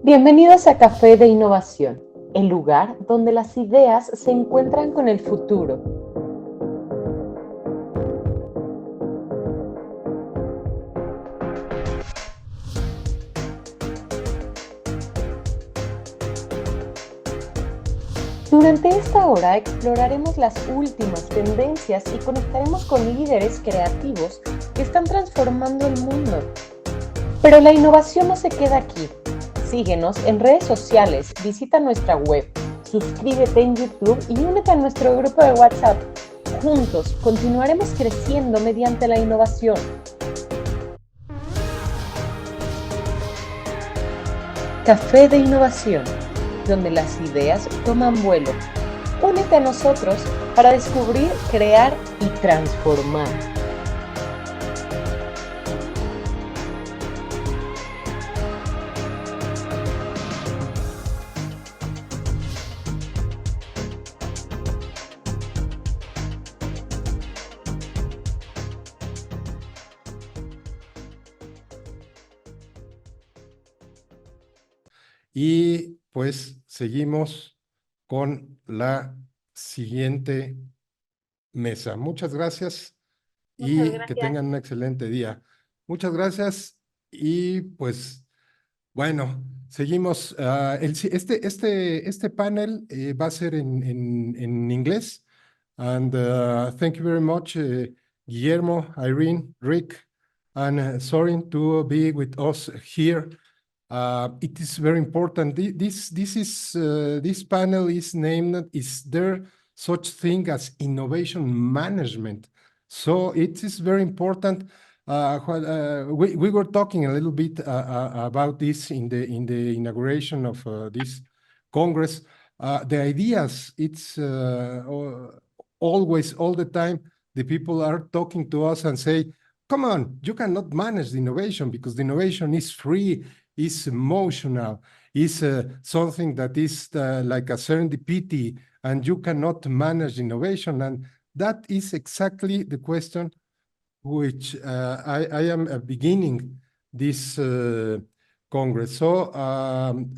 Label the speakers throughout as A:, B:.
A: Bienvenidos a Café de Innovación, el lugar donde las ideas se encuentran con el futuro. Durante esta hora exploraremos las últimas tendencias y conectaremos con líderes creativos que están transformando el mundo. Pero la innovación no se queda aquí. Síguenos en redes sociales, visita nuestra web, suscríbete en YouTube y únete a nuestro grupo de WhatsApp. Juntos continuaremos creciendo mediante la innovación. Café de Innovación, donde las ideas toman vuelo. Únete a nosotros para descubrir, crear y transformar.
B: Y pues seguimos con la siguiente mesa. Muchas gracias y que tengan un excelente día. Muchas gracias y pues bueno, seguimos. Este panel va a ser en inglés. And thank you very much, Guillermo, Irene, Rick, and Sorin to be with us here. It is very important. This panel is named, is there such thing as innovation management? So it is very important. We were talking a little bit about this in the inauguration of this Congress. The ideas, it's always, all the time, the people are talking to us and say, come on, you cannot manage the innovation because the innovation is free, is emotional, is something that is like a serendipity, and you cannot manage innovation. And that is exactly the question which I am beginning this Congress. So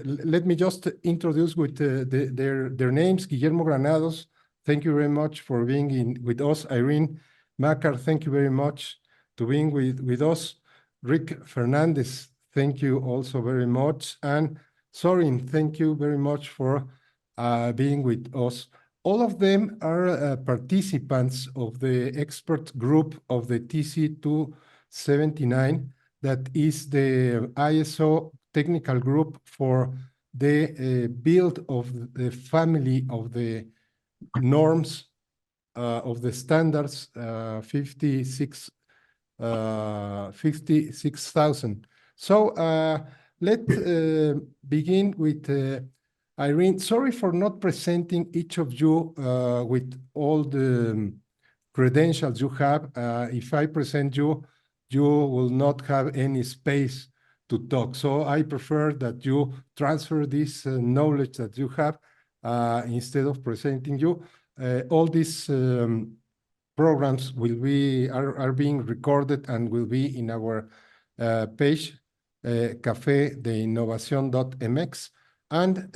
B: let me just introduce with their names. Guillermo Granados, thank you very much for being with us. Irene Macar, thank you very much to being with us. Rick Fernandez, thank you also very much. And Sorin, thank you very much for being with us. All of them are participants of the expert group of the TC279, that is the ISO technical group for the build of the family of the norms of the standards 56,000. So let's begin with Irene. Sorry for not presenting each of you with all the credentials you have. If I present you, you will not have any space to talk. So I prefer that you transfer this knowledge that you have instead of presenting you. All these programs are being recorded and will be in our page, cafedeinnovacion.mx. And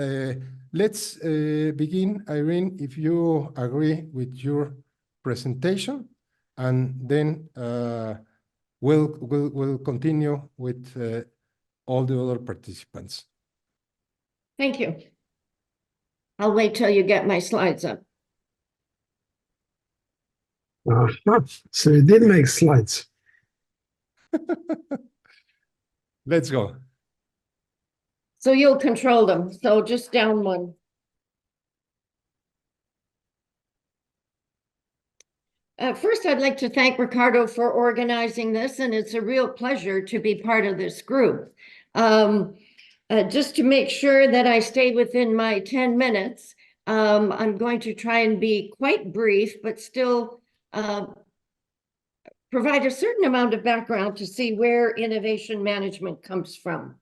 B: let's begin, Irene, if you agree with your presentation, and then we'll continue with all the other participants.
C: Thank you. I'll wait till you get my slides up.
D: So you did make slides.
B: Let's go.
C: So you'll control them. So just down one. First, I'd like to thank Ricardo for organizing this, and it's a real pleasure to be part of this group. Just to make sure that I stay within my 10 minutes, I'm going to try and be quite brief, but still provide a certain amount of background to see where innovation management comes from.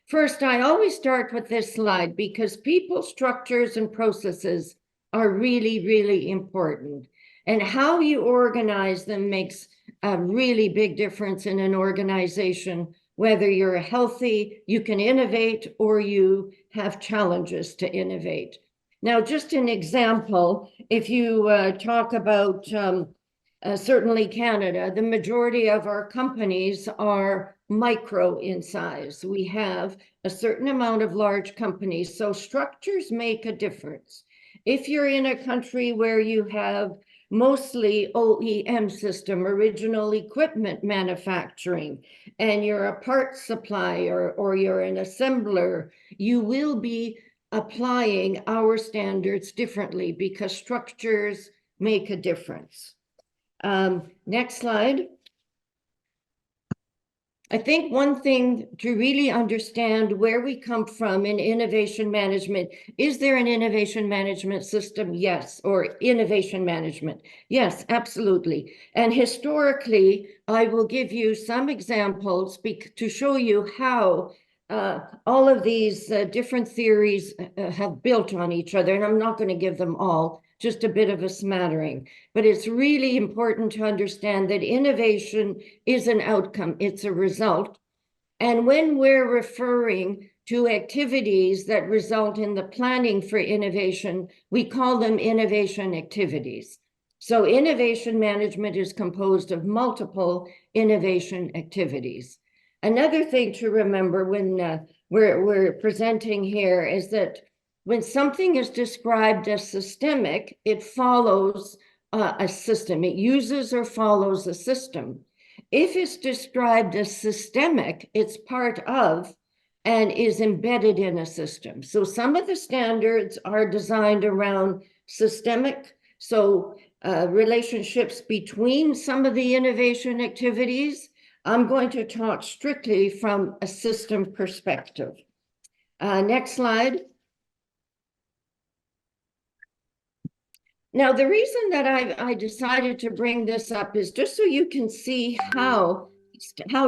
C: First, I always start with this slide because people, structures, and processes are really, really important. And how you organize them makes a really big difference in an organization whether you're healthy, you can innovate, or you have challenges to innovate. Now, just an example, if you talk about certainly Canada, the majority of our companies are micro in size. We have a certain amount of large companies, so structures make a difference. If you're in a country where you have mostly OEM system, original equipment manufacturing, and you're a parts supplier or you're an assembler, you will be applying our standards differently because structures make a difference. Next slide. I think one thing to really understand where we come from in innovation management, is there an innovation management system? Yes. Or innovation management? Yes, absolutely. And historically, I will give you some examples to show you how all of these different theories have built on each other. And I'm not going to give them all, just a bit of a smattering. But it's really important to understand that innovation is an outcome, it's a result. And when we're referring to activities that result in the planning for innovation, we call them innovation activities. So innovation management is composed of multiple innovation activities. Another thing to remember when we're presenting here is that when something is described as systemic, it follows a system. It uses or follows a system. If it's described as systemic, it's part of and is embedded in a system. So some of the standards are designed around systemic, so relationships between some of the innovation activities. I'm going to talk strictly from a system perspective. Next slide. Now, the reason that I decided to bring this up is just so you can see how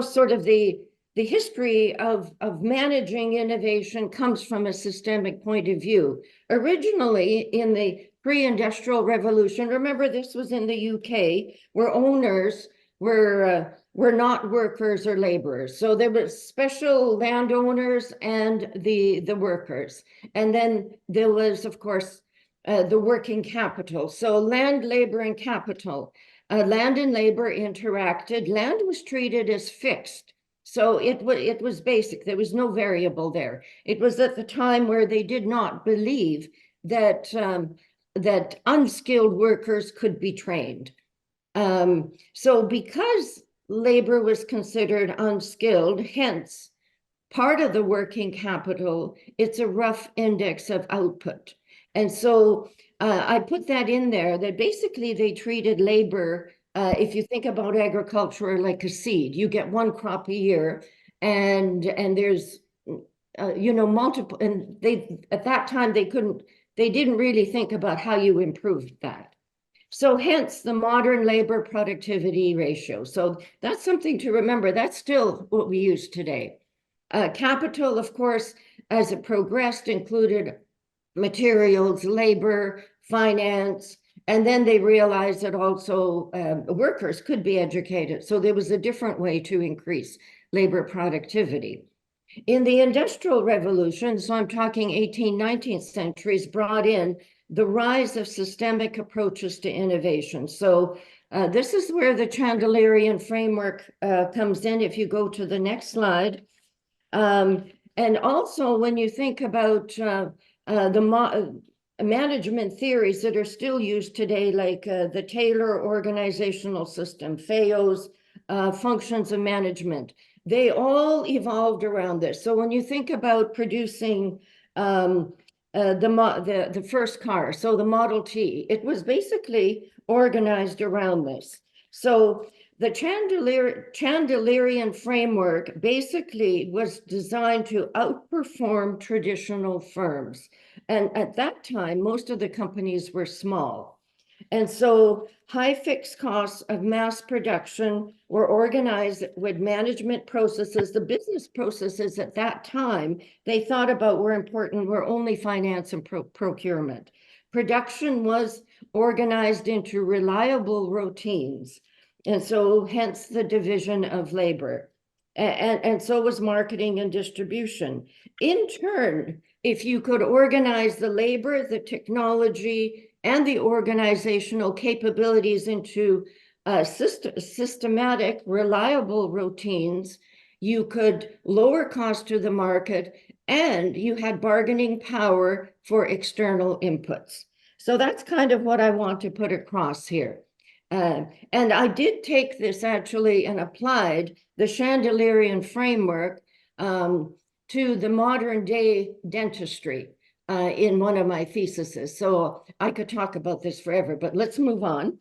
C: sort of the history of managing innovation comes from a systemic point of view. Originally, in the pre-industrial revolution, remember this was in the UK, where owners were not workers or laborers. So there were special landowners and the workers. And then there was, of course, the working capital. So land, labor, and capital. Land and labor interacted. Land was treated as fixed. So it was basic. There was no variable there. It was at the time where they did not believe that, that unskilled workers could be trained. So because labor was considered unskilled, hence part of the working capital, it's a rough index of output. And so I put that in there, that basically they treated labor, if you think about agriculture like a seed, you get one crop a year, and there's, multiple, and they, at that time, they didn't really think about how you improved that. So hence the modern labor productivity ratio. So that's something to remember. That's still what we use today. Capital, of course, as it progressed, included materials, labor, finance, and then they realized that also workers could be educated. So there was a different way to increase labor productivity. In the Industrial Revolution, so I'm talking 18th, 19th centuries, brought in the rise of systemic approaches to innovation. So this is where the Chandlerian framework comes in, if you go to the next slide. And also when you think about the management theories that are still used today, like the Taylor organizational system, FAO's functions of management, they all evolved around this. So when you think about producing the first car, so the Model T, it was basically organized around this. So the Chandlerian framework basically was designed to outperform traditional firms. And at that time, most of the companies were small. And so high fixed costs of mass production were organized with management processes. The business processes at that time they thought about were important were only finance and procurement. Production was organized into reliable routines. And so hence the division of labor. And so was marketing and distribution. In turn, if you could organize the labor, the technology, and the organizational capabilities into systematic, reliable routines, you could lower cost to the market, and you had bargaining power for external inputs. So that's kind of what I want to put across here. And I did take this actually and applied the Chandelerian framework to the modern day dentistry in one of my theses. So I could talk about this forever, but let's move on.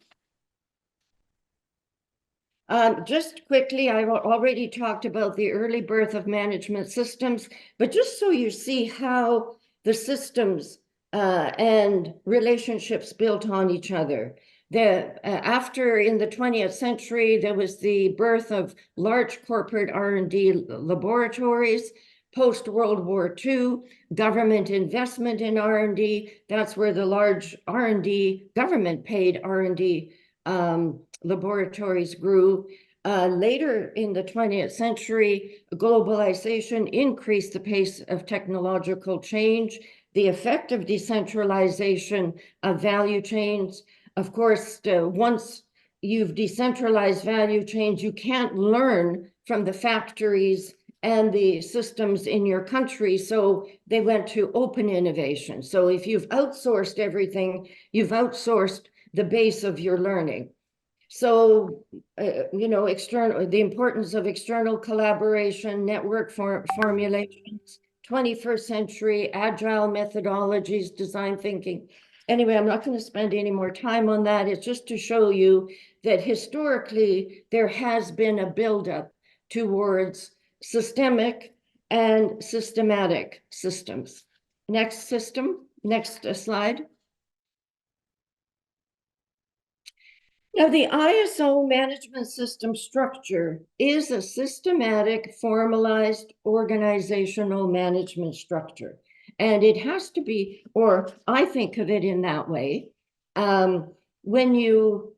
C: Just quickly, I've already talked about the early birth of management systems, but just so you see how the systems and relationships built on each other. After in the 20th century, there was the birth of large corporate R&D laboratories. Post-World War II, government investment in R&D, that's where the large R&D, government-paid R&D laboratories grew. Later in the 20th century, globalization increased the pace of technological change, the effect of decentralization of value chains. Of course, once you've decentralized value chains, you can't learn from the factories and the systems in your country, so they went to open innovation. So if you've outsourced everything, you've outsourced the base of your learning. So, you know, the importance of external collaboration, network formulations, 21st century agile methodologies, design thinking. Anyway, I'm not going to spend any more time on that. It's just to show you that historically there has been a buildup towards systemic and systematic systems. Next slide. Now, the ISO management system structure is a systematic, formalized organizational management structure. And it has to be, or I think of it in that way, when you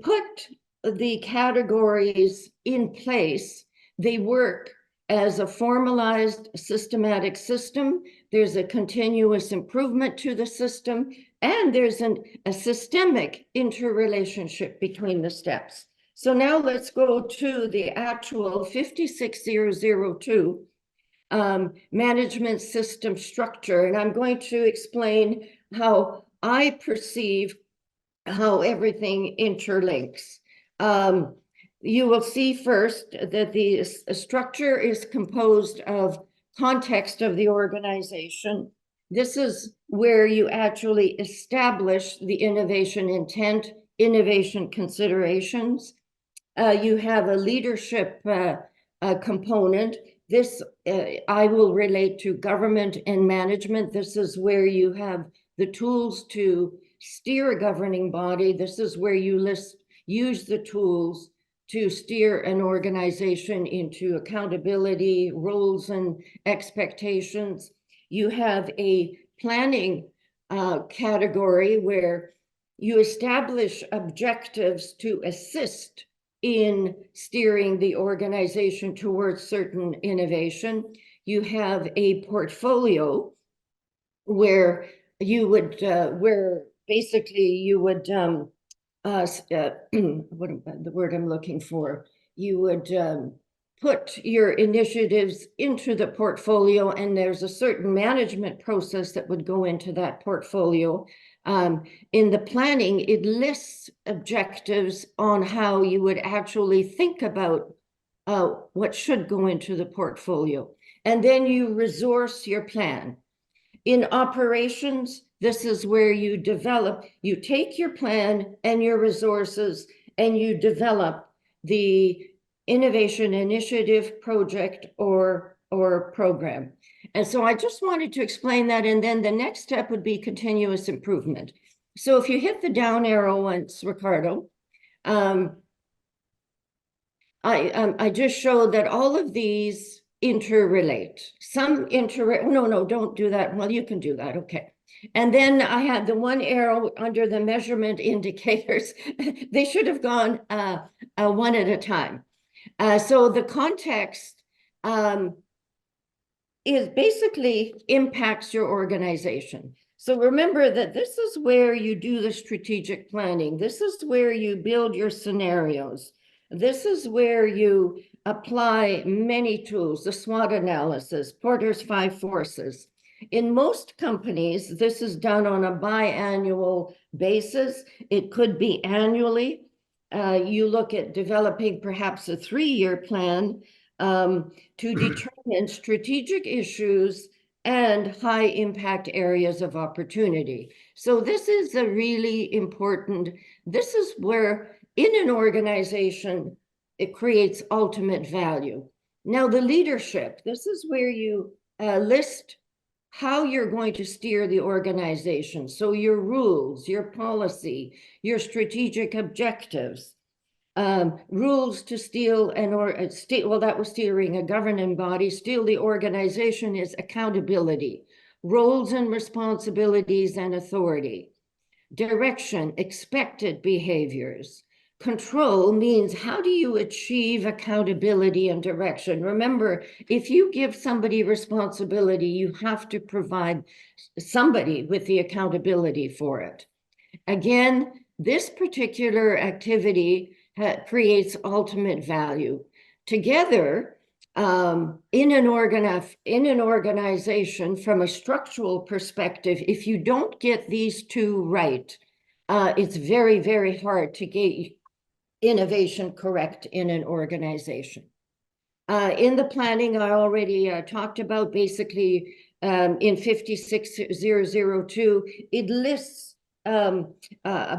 C: put the categories in place, they work as a formalized systematic system. There's a continuous improvement to the system, and there's a systemic interrelationship between the steps. So now let's go to the actual 56002 management system structure, and I'm going to explain how I perceive how everything interlinks. You will see first that the structure is composed of context of the organization. This is where you actually establish the innovation intent, innovation considerations. You have a leadership component. This I will relate to government and management. This is where you have the tools to steer a governing body. This is where you use the tools to steer an organization into accountability, roles, and expectations. You have a planning category where you establish objectives to assist in steering the organization towards certain innovation. You have a portfolio where you would, where basically you would, what the word I'm looking for, you would put your initiatives into the portfolio, and there's a certain management process that would go into that portfolio. In the planning, it lists objectives on how you would actually think about what should go into the portfolio. And then you resource your plan. In operations, this is where you develop, you take your plan and your resources and you develop the innovation initiative, project, or program. And so I just wanted to explain that, and then the next step would be continuous improvement. So if you hit the down arrow once, Ricardo, I just showed that all of these interrelate. No, don't do that. Well, you can do that, okay. And then I had the one arrow under the measurement indicators. They should have gone one at a time. So the context is basically impacts your organization. So remember that this is where you do the strategic planning. This is where you build your scenarios. This is where you apply many tools, the SWOT analysis, Porter's 5 forces. In most companies, this is done on a biannual basis. It could be annually. You look at developing perhaps a 3-year plan to determine strategic issues and high impact areas of opportunity. So this is a really important, this is where in an organization, it creates ultimate value. Now the leadership, this is where you list how you're going to steer the organization. So your rules, your policy, your strategic objectives, rules to steer well, that was steering a governing body. Steer the organization is accountability, roles and responsibilities and authority, direction, expected behaviors. Control means how do you achieve accountability and direction? Remember, if you give somebody responsibility, you have to provide somebody with the accountability for it. Again, this particular activity creates ultimate value. Together, in an organization, from a structural perspective, if you don't get these two right, it's very, very hard to get innovation correct in an organization. In the planning, I already talked about basically in 56002, it lists a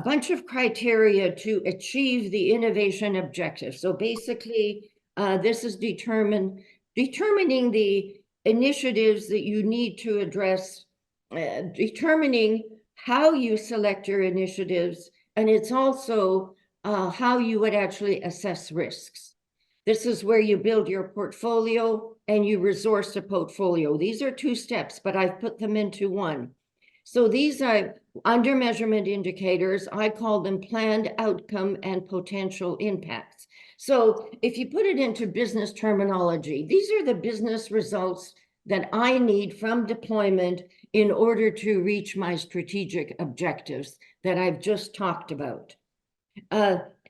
C: bunch of criteria to achieve the innovation objective. So basically, this is determining the initiatives that you need to address, determining how you select your initiatives, and it's also how you would actually assess risks. This is where you build your portfolio and you resource a portfolio. These are 2 steps, but I've put them into one. So these are under measurement indicators. I call them planned outcome and potential impacts. So if you put it into business terminology, these are the business results that I need from deployment in order to reach my strategic objectives that I've just talked about.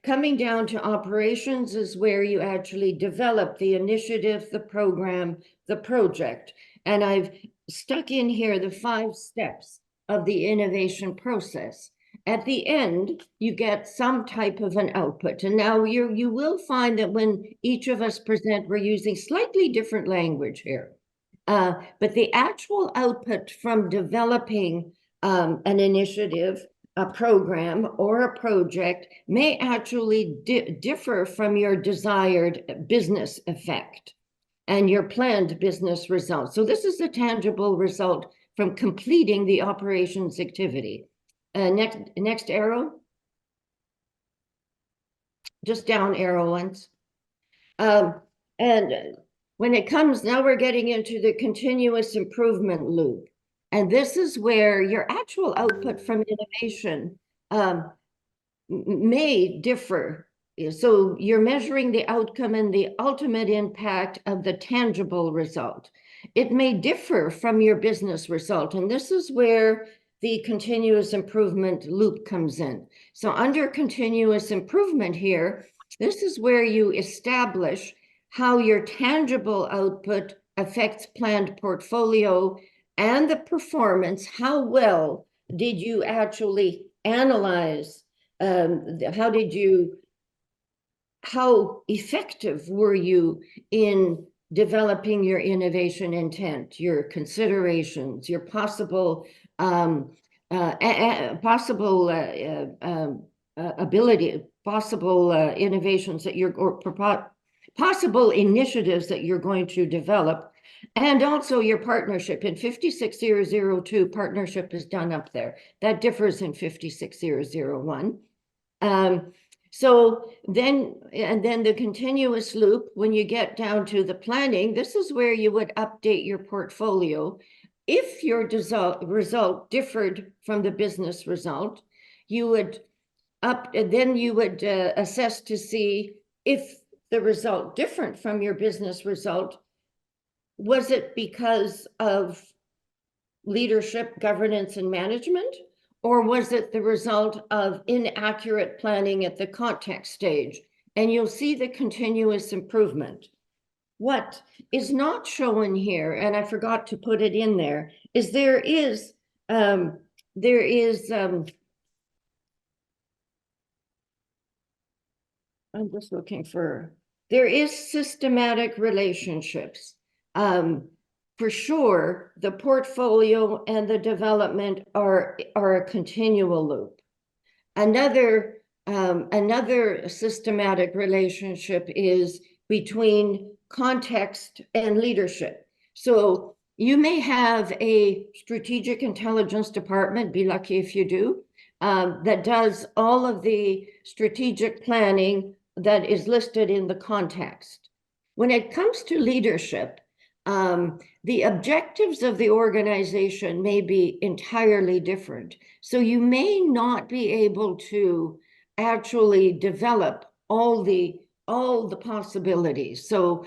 C: Coming down to operations is where you actually develop the initiative, the program, the project. And I've stuck in here the 5 steps of the innovation process. At the end, you get some type of an output. And now you will find that when each of us present, we're using slightly different language here. But the actual output from developing an initiative, a program, or a project may actually differ from your desired business effect and your planned business result. So this is a tangible result from completing the operations activity. Next arrow. Just down arrow once. And when it comes, now we're getting into the continuous improvement loop. And this is where your actual output from innovation may differ. So you're measuring the outcome and the ultimate impact of the tangible result. It may differ from your business result. And this is where the continuous improvement loop comes in. So under continuous improvement here, this is where you establish how your tangible output affects planned portfolio and the performance. How well did you actually analyze? How effective were you in developing your innovation intent, your considerations, your possible innovations that possible initiatives that you're going to develop, and also your partnership. In 56002, partnership is done up there. That differs in 56001. So then the continuous loop, when you get down to the planning, this is where you would update your portfolio. If your result differed from the business result, you would assess to see if the result different from your business result, was it because of leadership, governance, and management? Or was it the result of inaccurate planning at the context stage? And you'll see the continuous improvement. What is not shown here, and I forgot to put it in there, is I'm just looking for, there is systematic relationships. For sure, the portfolio and the development are a continual loop. Another systematic relationship is between context and leadership. So you may have a strategic intelligence department, be lucky if you do, that does all of the strategic planning that is listed in the context. When it comes to leadership, the objectives of the organization may be entirely different. So you may not be able to actually develop all the possibilities. So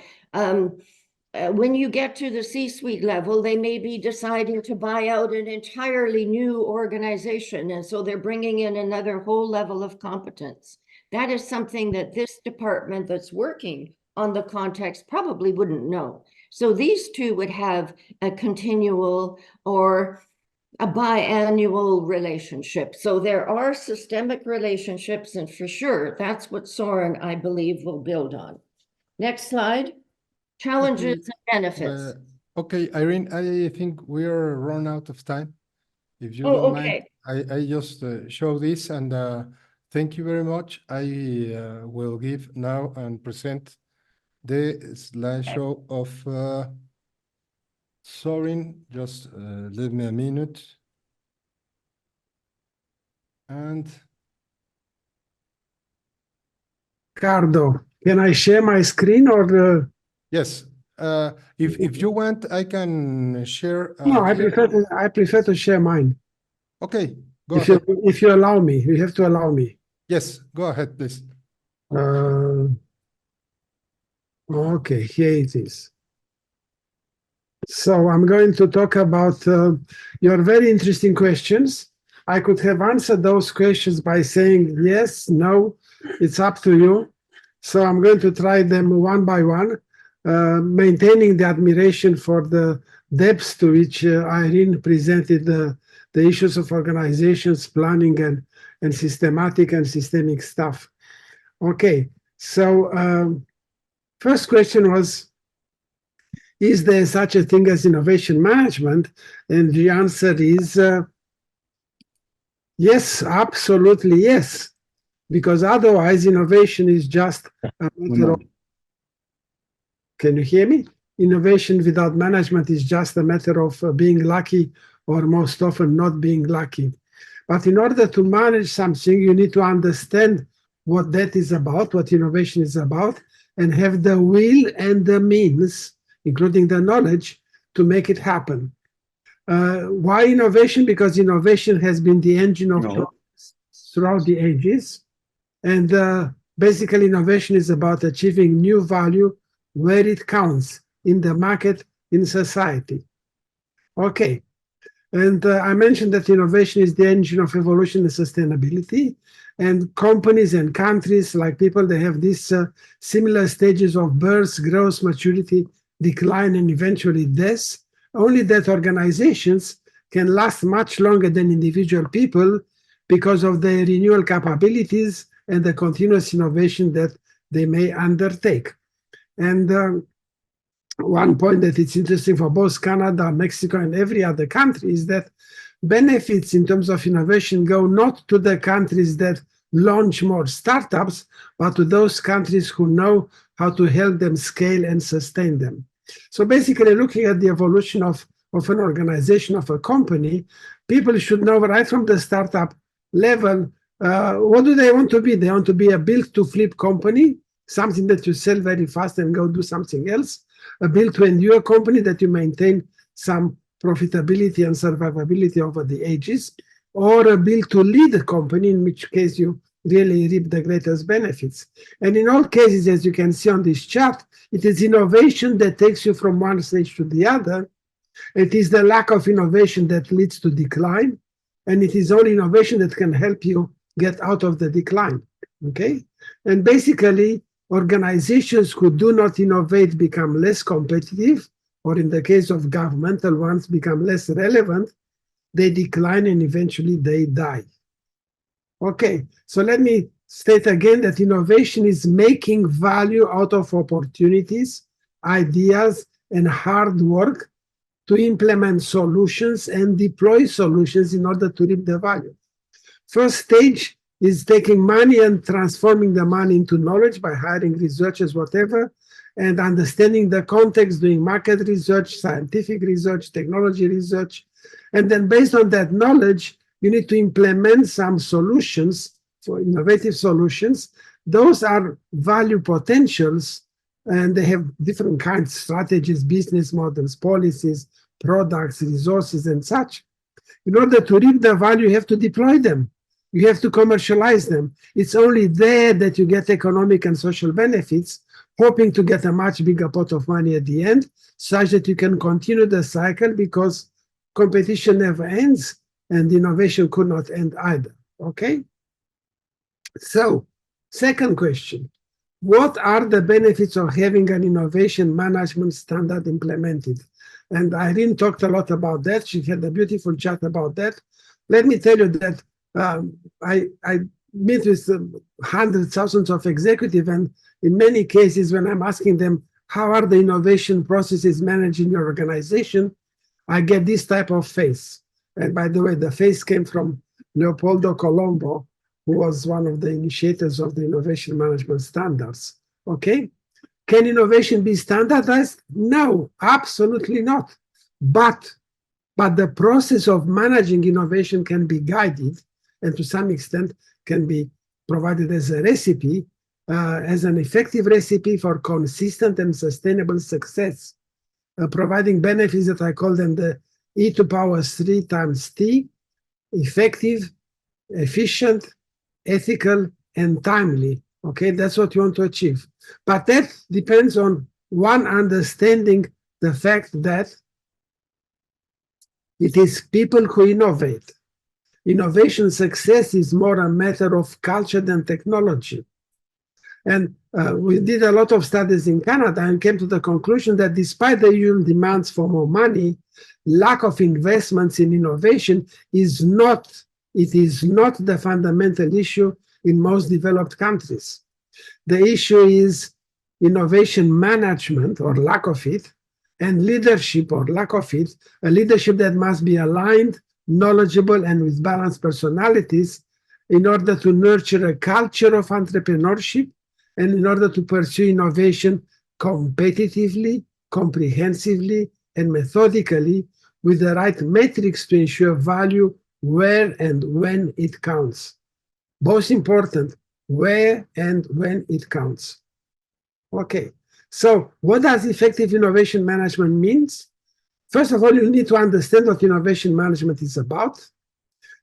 C: when you get to the C-suite level, they may be deciding to buy out an entirely new organization. And so they're bringing in another whole level of competence. That is something that this department that's working on the context probably wouldn't know. So these two would have a continual or a biannual relationship. So there are systemic relationships, and for sure, that's what Sorin, I believe, will build on. Next slide. Challenges and benefits.
B: Okay, Irene, I think we are run out of time. If you don't mind, I just show this, and thank you very much. I will give now and present the slideshow of Sorin. Just leave me a minute. And
D: Ricardo, can I share my screen or
B: yes, if you want, I can share.
D: No, I prefer to share mine.
B: Okay, go ahead.
D: If you allow me, you have to allow me.
B: Yes, go ahead, please.
D: Okay, here it is. So I'm going to talk about your very interesting questions. I could have answered those questions by saying yes, no, it's up to you. So I'm going to try them one by one, maintaining the admiration for the depths to which Irene presented the issues of organizations, planning, and systematic and systemic stuff. Okay, so first question was, is there such a thing as innovation management? And the answer is yes, absolutely yes, because otherwise innovation is just a matter of, can you hear me? Innovation without management is just a matter of being lucky, or most often not being lucky. But in order to manage something, you need to understand what that is about, what innovation is about, and have the will and the means, including the knowledge, to make it happen. Why innovation? Because innovation has been the engine of progress throughout the ages. And basically, innovation is about achieving new value where it counts, in the market, in society. Okay. And I mentioned that innovation is the engine of evolution and sustainability. And companies and countries, like people, they have these similar stages of birth, growth, maturity, decline, and eventually death. Only that organizations can last much longer than individual people because of their renewal capabilities and the continuous innovation that they may undertake. And one point that it's interesting for both Canada, Mexico, and every other country is that benefits in terms of innovation go not to the countries that launch more startups, but to those countries who know how to help them scale and sustain them. So basically, looking at the evolution of an organization, of a company, people should know right from the startup level, what do they want to be? They want to be a build-to-flip company, something that you sell very fast and go do something else, a build-to-endure company that you maintain some profitability and survivability over the ages, or a build-to-lead company, in which case you really reap the greatest benefits. And in all cases, as you can see on this chart, it is innovation that takes you from one stage to the other. It is the lack of innovation that leads to decline. And it is only innovation that can help you get out of the decline, okay? And basically, organizations who do not innovate become less competitive, or in the case of governmental ones, become less relevant, they decline and eventually they die. Okay, so let me state again that innovation is making value out of opportunities, ideas, and hard work to implement solutions and deploy solutions in order to reap the value. First stage is taking money and transforming the money into knowledge by hiring researchers, whatever, and understanding the context, doing market research, scientific research, technology research. And then based on that knowledge, you need to implement some solutions, for innovative solutions. Those are value potentials, and they have different kinds of strategies, business models, policies, products, resources, and such. In order to reap the value, you have to deploy them. You have to commercialize them. It's only there that you get economic and social benefits, hoping to get a much bigger pot of money at the end, such that you can continue the cycle, because competition never ends and innovation could not end either, okay? So, second question, what are the benefits of having an innovation management standard implemented? And Irene talked a lot about that. She had a beautiful chat about that. Let me tell you that I meet with hundreds, thousands of executives, and in many cases, when I'm asking them, how are the innovation processes managed in your organization, I get this type of face. And by the way, the face came from Leopoldo Colombo, who was one of the initiators of the innovation management standards. Okay? Can innovation be standardized? No, absolutely not. But the process of managing innovation can be guided, and to some extent can be provided as a recipe, as an effective recipe for consistent and sustainable success, providing benefits that I call them the E to power 3 times T: effective, efficient, ethical, and timely. Okay, that's what you want to achieve. But that depends on one understanding the fact that it is people who innovate. Innovation success is more a matter of culture than technology. And we did a lot of studies in Canada and came to the conclusion that despite the usual demands for more money, lack of investments in innovation is not the fundamental issue in most developed countries. The issue is innovation management, or lack of it, and leadership, or lack of it, a leadership that must be aligned, knowledgeable, and with balanced personalities in order to nurture a culture of entrepreneurship and in order to pursue innovation competitively, comprehensively, and methodically with the right metrics to ensure value where and when it counts. Both important, where and when it counts. Okay, so what does effective innovation management means? First of all, you need to understand what innovation management is about.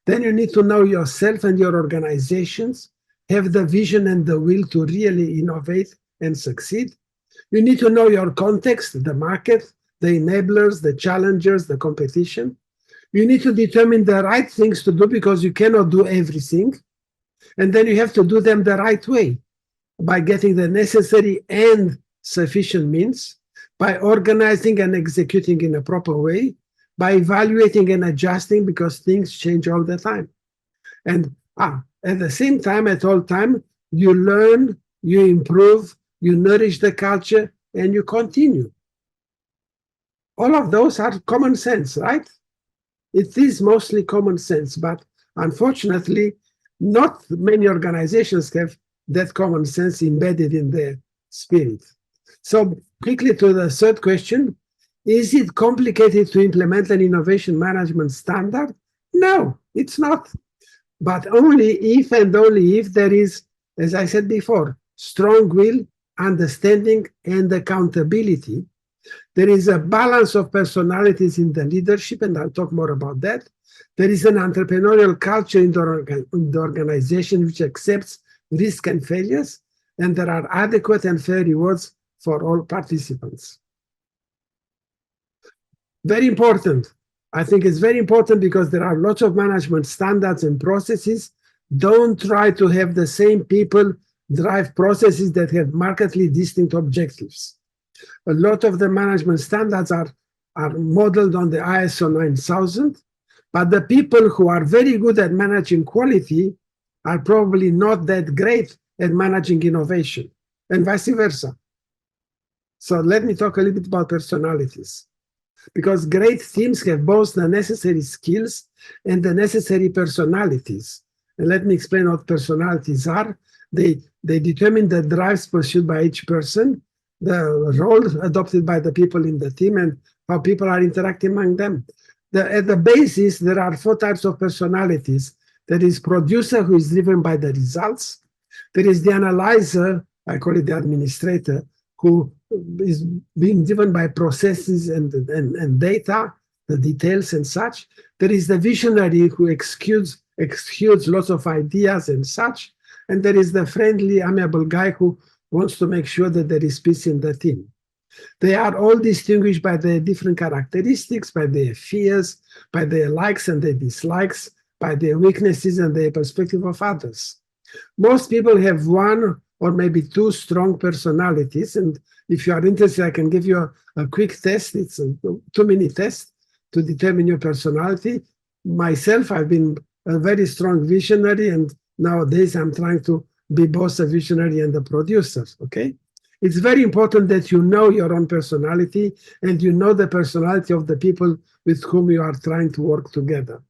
D: Then you need to know yourself and your organizations, have the vision and the will to really innovate and succeed. You need to know your context, the market, the enablers, the challengers, the competition. You need to determine the right things to do, because you cannot do everything. And then you have to do them the right way, by getting the necessary and sufficient means, by organizing and executing in a proper way, by evaluating and adjusting, because things change all the time. And at the same time, at all time, you learn, you improve, you nourish the culture, and you continue. All of those are common sense, right? It is mostly common sense, but unfortunately, not many organizations have that common sense embedded in their spirit. So quickly to the third question, is it complicated to implement an innovation management standard? No, it's not. But only if and only if there is, as I said before, strong will, understanding, and accountability. There is a balance of personalities in the leadership, and I'll talk more about that. There is an entrepreneurial culture in the organization which accepts risk and failures, and there are adequate and fair rewards for all participants. Very important. I think it's very important because there are lots of management standards and processes. Don't try to have the same people drive processes that have markedly distinct objectives. A lot of the management standards are modeled on the ISO 9000, but the people who are very good at managing quality are probably not that great at managing innovation, and vice versa. So let me talk a little bit about personalities. Because great teams have both the necessary skills and the necessary personalities. And let me explain what personalities are. They determine the drives pursued by each person, the role adopted by the people in the team, and how people are interacting among them. At the basis, there are 4 types of personalities. There is producer, who is driven by the results. There is the analyzer, I call it the administrator, who is being driven by processes and data, the details and such. There is the visionary who executes lots of ideas and such. And there is the friendly, amiable guy who wants to make sure that there is peace in the team. They are all distinguished by their different characteristics, by their fears, by their likes and their dislikes, by their weaknesses and their perspective of others. Most people have 1 or maybe 2 strong personalities. And if you are interested, I can give you a quick test. It's a 2-minute test to determine your personality. Myself, I've been a very strong visionary, and nowadays I'm trying to be both a visionary and a producer, okay? It's very important that you know your own personality and you know the personality of the people with whom you are trying to work together.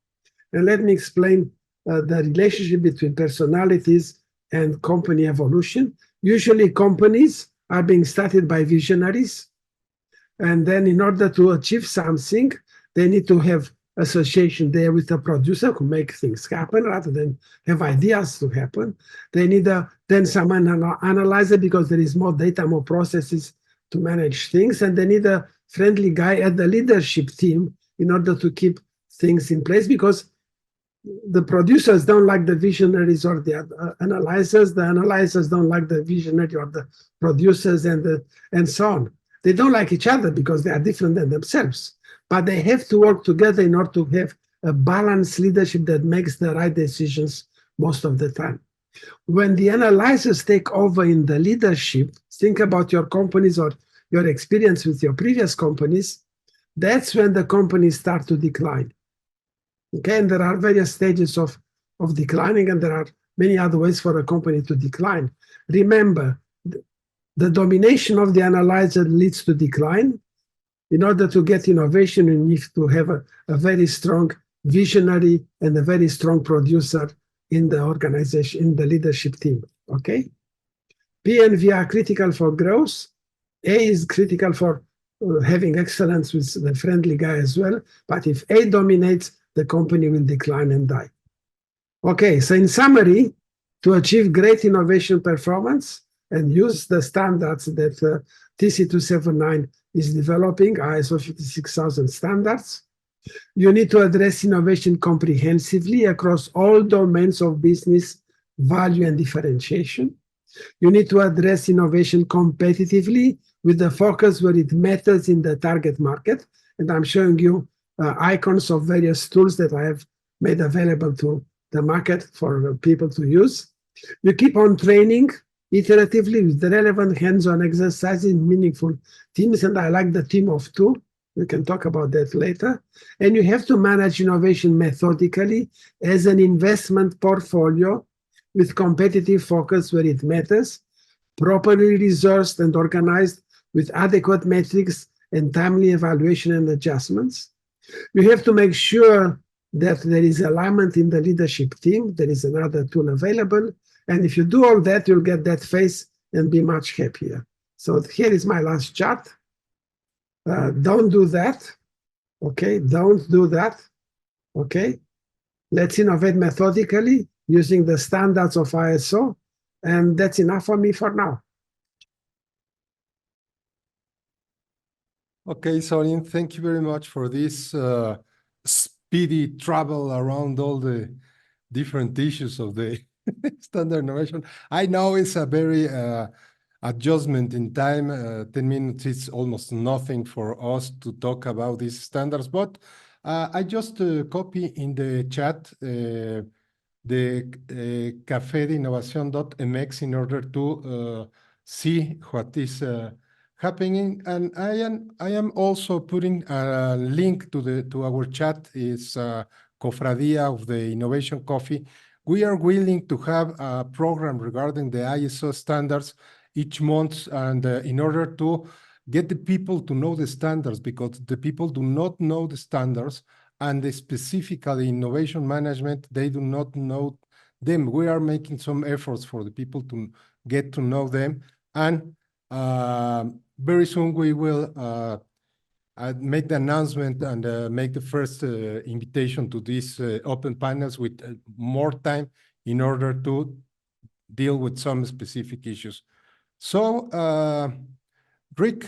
D: And let me explain the relationship between personalities and company evolution. Usually companies are being started by visionaries, and then in order to achieve something, they need to have association there with the producer who make things happen rather than have ideas to happen. They need then someone analyzer because there is more data, more processes to manage things, and they need a friendly guy at the leadership team in order to keep things in place, because the producers don't like the visionaries or the analyzers don't like the visionary or the producers, and so on. They don't like each other because they are different than themselves, but they have to work together in order to have a balanced leadership that makes the right decisions most of the time. When the analyzers take over in the leadership, think about your companies or your experience with your previous companies, that's when the companies start to decline. Okay, and there are various stages of declining, and there are many other ways for a company to decline. Remember, the domination of the analyzer leads to decline. In order to get innovation, you need to have a very strong visionary and a very strong producer in the organization, in the leadership team, okay? P and V are critical for growth. A is critical for having excellence with the friendly guy as well, but if A dominates, the company will decline and die. Okay, so in summary, to achieve great innovation performance and use the standards that TC279 is developing, ISO 56000 standards, you need to address innovation comprehensively across all domains of business value and differentiation. You need to address innovation competitively with the focus where it matters in the target market. And I'm showing you icons of various tools that I have made available to the market for people to use. You keep on training iteratively with the relevant hands-on exercises in meaningful teams, and I like the team of 2. We can talk about that later. And you have to manage innovation methodically as an investment portfolio with competitive focus where it matters, properly resourced and organized with adequate metrics and timely evaluation and adjustments. You have to make sure that there is alignment in the leadership team. There is another tool available. And if you do all that, you'll get that face and be much happier. So here is my last chart. Don't do that. Okay, don't do that. Okay, let's innovate methodically using the standards of ISO. And that's enough for me for now.
B: Okay, Sorin, thank you very much for this speedy travel around all the different issues of the standard innovation. I know it's a very adjustment in time. 10 minutes is almost nothing for us to talk about these standards, but I just copy in the chat the cafedeinnovación.mx in order to see what is happening. And I am also putting a link to our chat. It's Cofradia of the Innovation Coffee. We are willing to have a program regarding the ISO standards each month, and in order to get the people to know the standards, because the people do not know the standards, and specifically innovation management, they do not know them. We are making some efforts for the people to get to know them, and very soon we will make the announcement and make the first invitation to these open panels with more time in order to deal with some specific issues. So, Rick,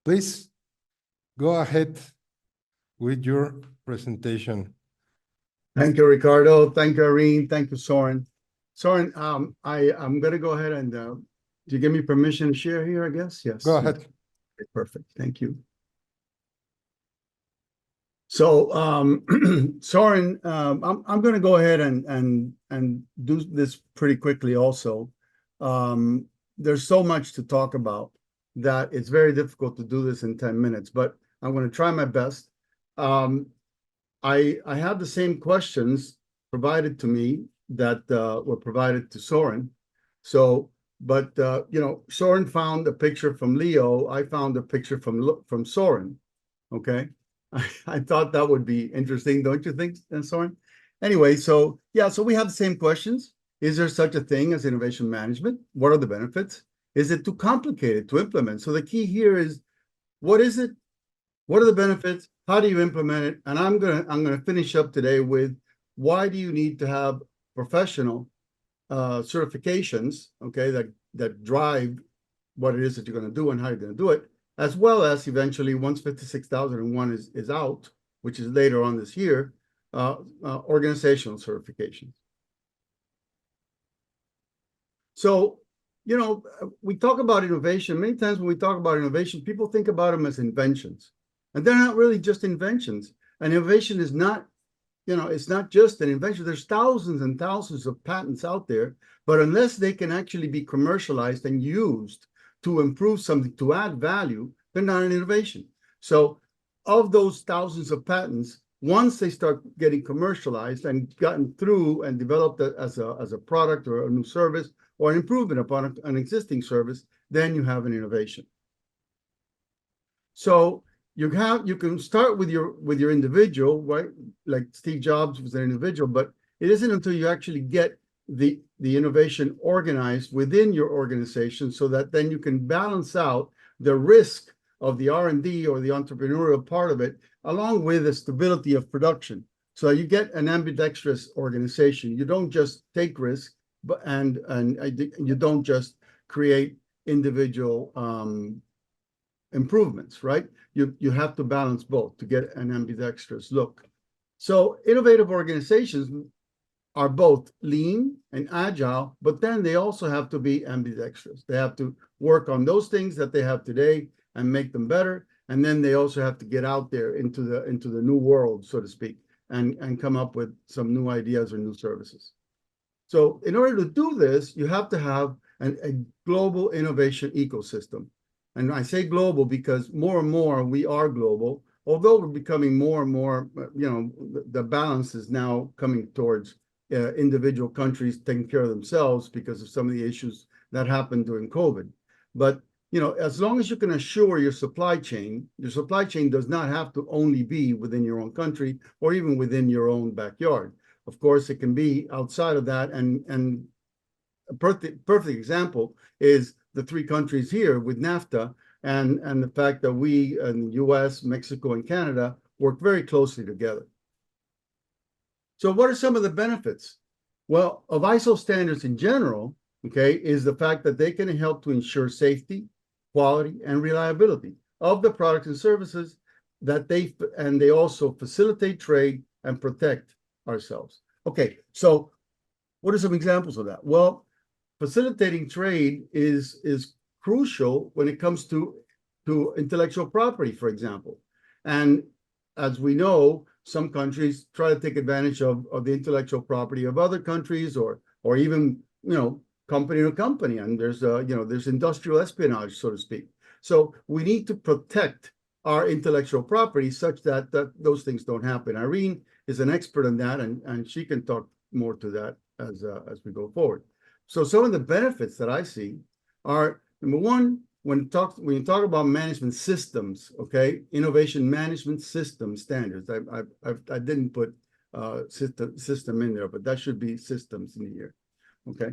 B: please go ahead with your presentation.
E: Thank you, Ricardo. Thank you, Irene. Thank you, Sorin. Sorin, I'm going to go ahead and do you give me permission to share here, I guess? Yes.
B: Go ahead.
E: Okay, perfect. Thank you. So, Sorin, I'm going to go ahead and do this pretty quickly also. There's so much to talk about that it's very difficult to do this in 10 minutes, but I'm going to try my best. I have the same questions provided to me that were provided to Sorin. So, but you know, Sorin found a picture from Leo. I found a picture from Sorin. Okay, I thought that would be interesting, don't you think, Sorin? Anyway, so yeah, so we have the same questions. Is there such a thing as innovation management? What are the benefits? Is it too complicated to implement? So the key here is, what is it? What are the benefits? How do you implement it? And I'm gonna finish up today with, why do you need to have professional certifications, okay, that drive what it is that you're going to do and how you're going to do it, as well as eventually, once 56001 is out, which is later on this year, organizational certifications. So, you know, we talk about innovation. Many times when we talk about innovation, people think about them as inventions. And they're not really just inventions. And innovation is not, you know, it's not just an invention. There's thousands and thousands of patents out there, but unless they can actually be commercialized and used to improve something, to add value, they're not an innovation. So of those thousands of patents, once they start getting commercialized and gotten through and developed as a product or a new service or an improvement upon an existing service, then you have an innovation. So you can start with your individual, right? Like Steve Jobs was an individual, but it isn't until you actually get the innovation organized within your organization, so that then you can balance out the risk of the R&D or the entrepreneurial part of it, along with the stability of production. So you get an ambidextrous organization. You don't just take risk, but and you don't just create individual improvements, right? You have to balance both to get an ambidextrous look. So innovative organizations are both lean and agile, but then they also have to be ambidextrous. They have to work on those things that they have today and make them better. And then they also have to get out there into the new world, so to speak, and come up with some new ideas or new services. So in order to do this, you have to have a global innovation ecosystem. And I say global because more and more we are global, although we're becoming more and more, you know, the balance is now coming towards individual countries taking care of themselves because of some of the issues that happened during COVID. But, you know, as long as you can assure your supply chain does not have to only be within your own country or even within your own backyard. Of course, it can be outside of that. And a perfect example is the three countries here with NAFTA and the fact that we in the US, Mexico, and Canada work very closely together. So what are some of the benefits? Well, of ISO standards in general, okay, is the fact that they can help to ensure safety, quality, and reliability of the products and services they also facilitate trade and protect ourselves. Okay, so what are some examples of that? Well, facilitating trade is crucial when it comes to intellectual property, for example. And as we know, some countries try to take advantage of the intellectual property of other countries, or even, company to company, and there's industrial espionage, so to speak. So we need to protect our intellectual property such that those things don't happen. Irene is an expert on that, and she can talk more to that as we go forward. So some of the benefits that I see are, number one, when you talk about management systems, okay, innovation management system standards. I didn't put system in there, but that should be systems in here. Okay.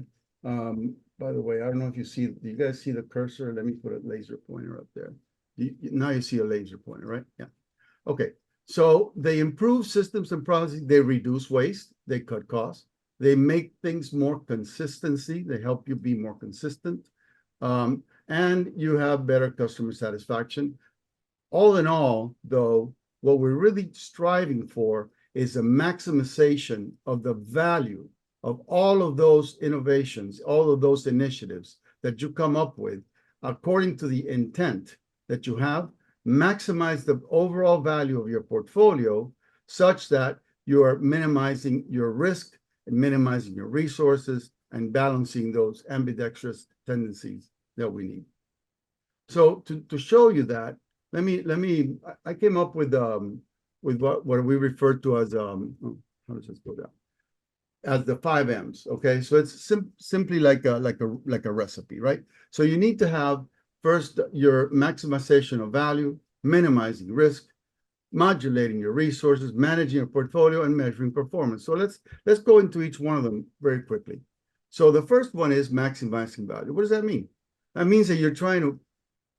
E: By the way, I don't know if do you guys see the cursor? Let me put a laser pointer up there. Now you see a laser pointer, right? Yeah. Okay. So they improve systems and processes. They reduce waste. They cut costs. They make things more consistency. They help you be more consistent. And you have better customer satisfaction. All in all, though, what we're really striving for is a maximization of the value of all of those innovations, all of those initiatives that you come up with, according to the intent that you have. Maximize the overall value of your portfolio such that you are minimizing your risk and minimizing your resources and balancing those ambidextrous tendencies that we need. So to show you that, I came up with what we refer to as how does this go down? As the 5 M's. Okay, so it's simply like a recipe, right? So you need to have first your maximization of value, minimizing risk, modulating your resources, managing your portfolio, and measuring performance. So let's go into each one of them very quickly. So the first one is maximizing value. What does that mean? That means that you're trying to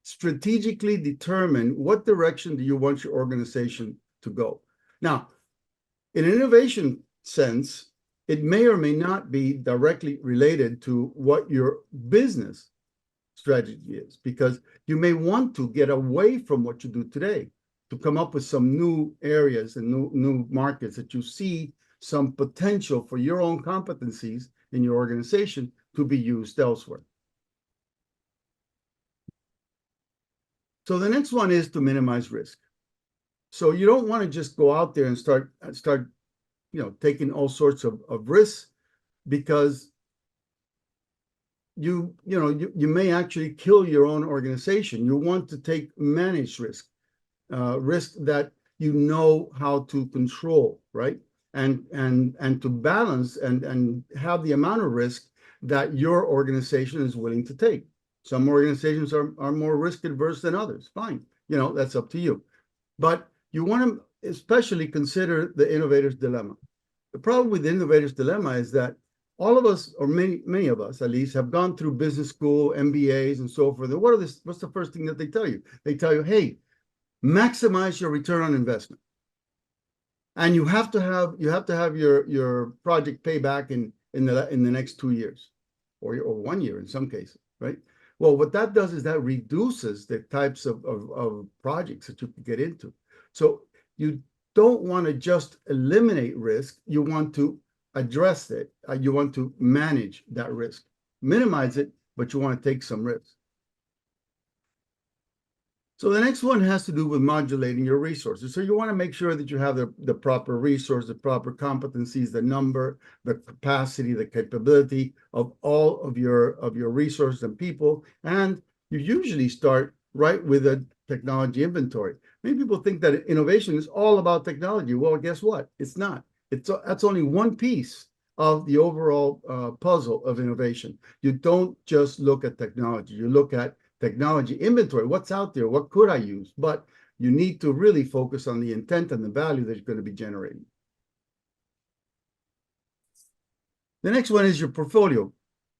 E: strategically determine what direction do you want your organization to go. Now, in an innovation sense, it may or may not be directly related to what your business strategy is, because you may want to get away from what you do today to come up with some new areas and new markets that you see some potential for your own competencies in your organization to be used elsewhere. So the next one is to minimize risk. So you don't want to just go out there and start taking all sorts of risks, because you may actually kill your own organization. You want to take managed risk that you know how to control, right? And to balance and have the amount of risk that your organization is willing to take. Some organizations are more risk adverse than others. Fine, that's up to you. But you want to especially consider the innovator's dilemma. The problem with the innovator's dilemma is that all of us, or many of us at least, have gone through business school, MBAs, and so forth. And what's the first thing that they tell you? They tell you, hey, maximize your return on investment, and you have to have your project pay back in the next 2 years, or 1 year in some cases, right? Well, what that does is that reduces the types of projects that you can get into. So you don't want to just eliminate risk. You want to address it. You want to manage that risk, minimize it, but you want to take some risk. So the next one has to do with modulating your resources. So you want to make sure that you have the proper resource, the proper competencies, the number, the capacity, the capability of all of your resources and people. And you usually start right with a technology inventory. Many people think that innovation is all about technology. Well, guess what? It's not. That's only one piece of the overall puzzle of innovation. You don't just look at technology. You look at technology inventory. What's out there? What could I use? But you need to really focus on the intent and the value that you're going to be generating. The next one is your portfolio.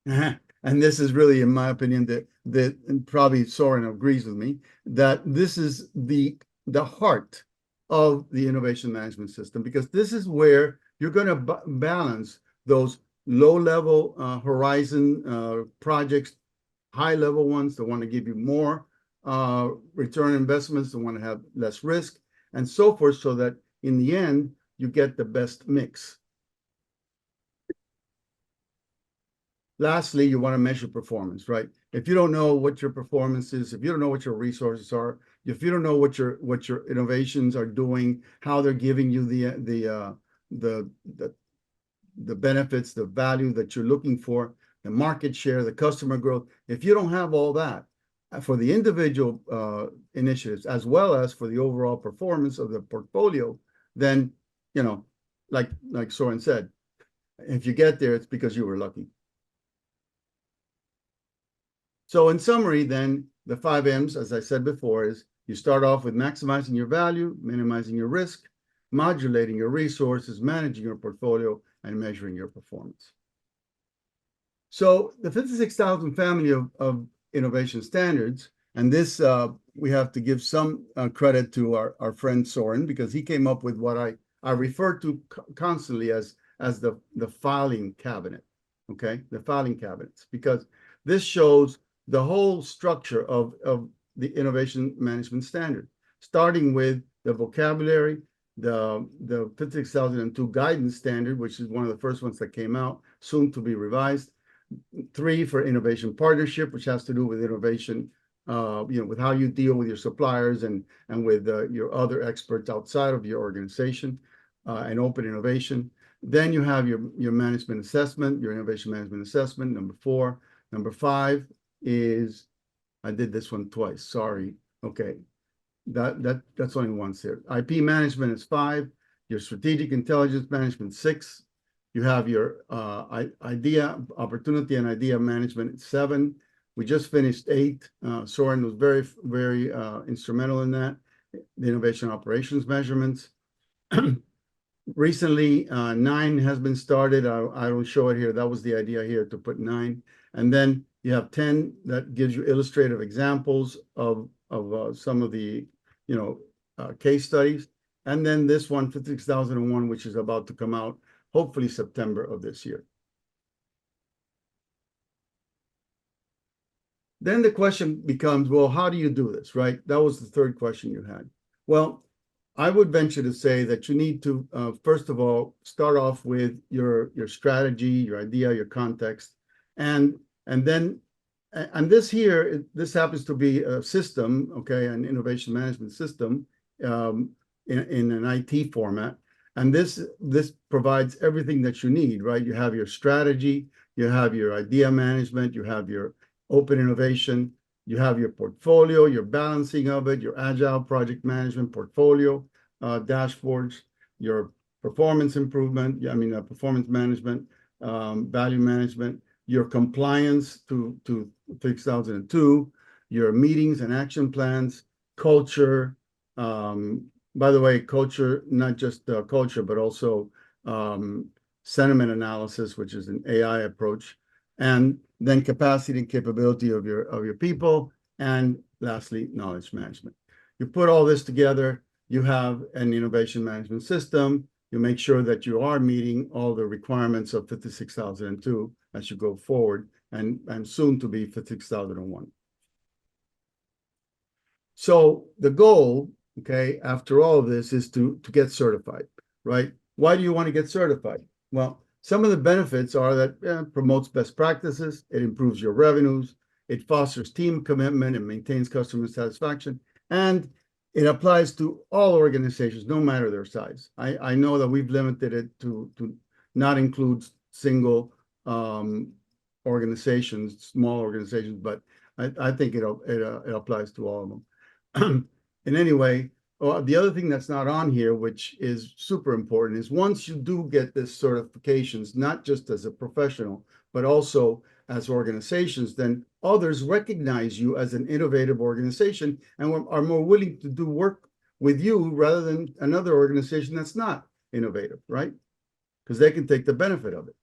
E: And this is really, in my opinion, that and probably Sorin agrees with me, that this is the heart of the innovation management system, because this is where you're going to balance those low-level horizon projects, high-level ones that want to give you more return on investments, that want to have less risk, and so forth, so that in the end, you get the best mix. Lastly, you want to measure performance, right? If you don't know what your performance is, if you don't know what your resources are, if you don't know what your innovations are doing, how they're giving you the benefits, the value that you're looking for, the market share, the customer growth, if you don't have all that for the individual initiatives, as well as for the overall performance of the portfolio, then, you know, like Sorin said, if you get there, it's because you were lucky. So in summary, then, the 5 M's, as I said before, is you start off with maximizing your value, minimizing your risk, modulating your resources, managing your portfolio, and measuring your performance. So the 56,000 family of innovation standards, and this we have to give some credit to our friend Sorin, because he came up with what I refer to constantly as the filing cabinet, okay? The filing cabinets, because this shows the whole structure of the innovation management standard, starting with the vocabulary, the 56,002 guidance standard, which is one of the first ones that came out, soon to be revised. 3 for innovation partnership, which has to do with innovation, you know, with how you deal with your suppliers and with your other experts outside of your organization, and open innovation. Then you have your management assessment, your innovation management assessment, number 4. Number 5 is, I did this one twice, sorry. Okay, that's only once here. IP management is 5, your strategic intelligence management 6. You have your opportunity and idea management 7. We just finished 8. Sorin was very instrumental in that. The innovation operations measurements. Recently, 9 has been started. I don't show it here. That was the idea here, to put 9. And then you have 10 that gives you illustrative examples of some of the, you know, case studies. And then this one, 56,001, which is about to come out, hopefully September of this year. Then the question becomes, well, how do you do this, right? That was the third question you had. Well, I would venture to say that you need to, first of all, start off with your strategy, your idea, your context, and then, and this here, this happens to be a system, okay, an innovation management system in an IT format, and this provides everything that you need, right? You have your strategy, you have your idea management, you have your open innovation, you have your portfolio, your balancing of it, your agile project management portfolio, dashboards, your performance improvement, performance management, value management, your compliance to 6002, your meetings and action plans, culture. By the way, culture, not just culture, but also sentiment analysis, which is an AI approach, and then capacity and capability of your people, and lastly, knowledge management. You put all this together, you have an innovation management system. You make sure that you are meeting all the requirements of 56,002 as you go forward, and soon to be 56,001. So the goal, okay, after all of this, is to get certified, right? Why do you want to get certified? Well, some of the benefits are that it promotes best practices, it improves your revenues, it fosters team commitment, and maintains customer satisfaction, and it applies to all organizations, no matter their size. I know that we've limited it to not include single organizations, small organizations, but I think it applies to all of them. In any way, the other thing that's not on here, which is super important, is once you do get this certifications, not just as a professional, but also as organizations, then others recognize you as an innovative organization and are more willing to do work with you rather than another organization that's not innovative, right? Because they can take the benefit of it.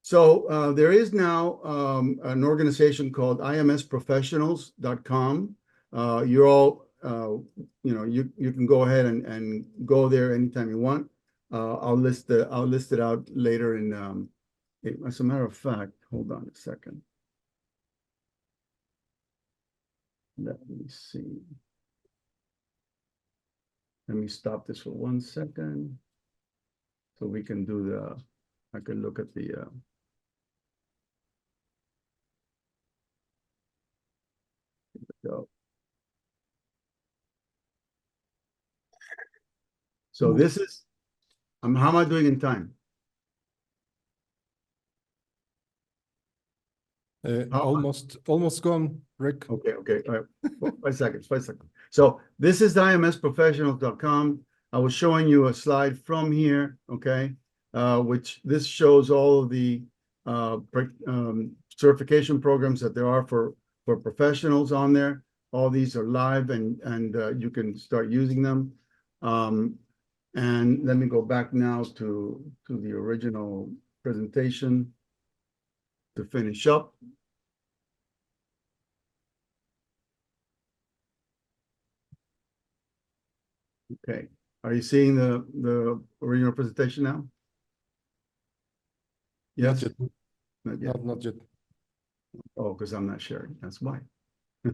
E: So there is now an organization called imsprofessionals.com. You're all, you can go ahead and go there anytime you want. I'll list it out later in. As a matter of fact, hold on a second. Let me see. let me stop this for 1 second. So we can do I can look at the, here we go. So this is, how am I doing in time?
B: Almost gone, Rick.
E: Okay, all right. 5 seconds. So this is imsprofessionals.com. I was showing you a slide from here, okay, which this shows all of the certification programs that there are for professionals on there. All these are live, and you can start using them. And let me go back now to the original presentation to finish up. Okay, are you seeing the original presentation now? Yes.
B: Not yet. Not yet.
E: Oh, because I'm not sharing. That's why. All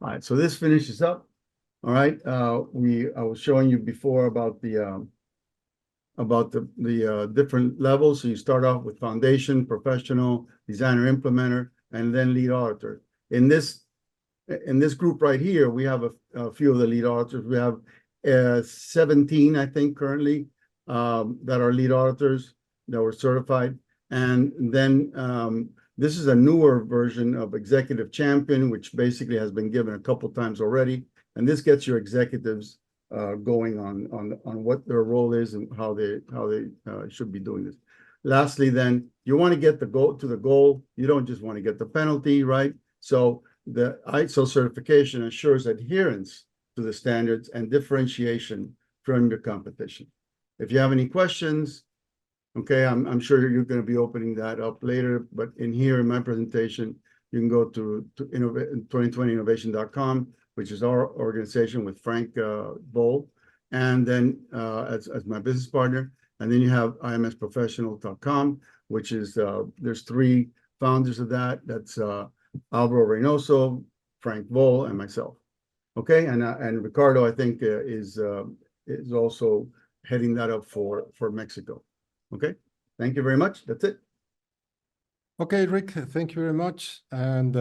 E: right, so this finishes up. All right, I was showing you before about the different levels. So you start off with foundation, professional, designer, implementer, and then lead auditor. In this group right here, we have a few of the lead auditors. We have 17, I think, currently that are lead auditors that were certified. And then this is a newer version of executive champion, which basically has been given a couple times already. And this gets your executives going on what their role is and how they should be doing this. Lastly, then you want to get the goal. You don't just want to get the penalty, right? So the ISO certification ensures adherence to the standards and differentiation from your competition. If you have any questions, okay, I'm sure you're going to be opening that up later, but in here in my presentation, you can go to 2020innovation.com, which is our organization with Frank Boll, and then as my business partner. And then you have imsprofessional.com, which is, there's 3 founders of that. That's Alvaro Reynoso, Frank Boll, and myself. Okay, and Ricardo, I think, is also heading that up for Mexico. Okay, thank you very much. That's it.
B: Okay, Rick, thank you very much. And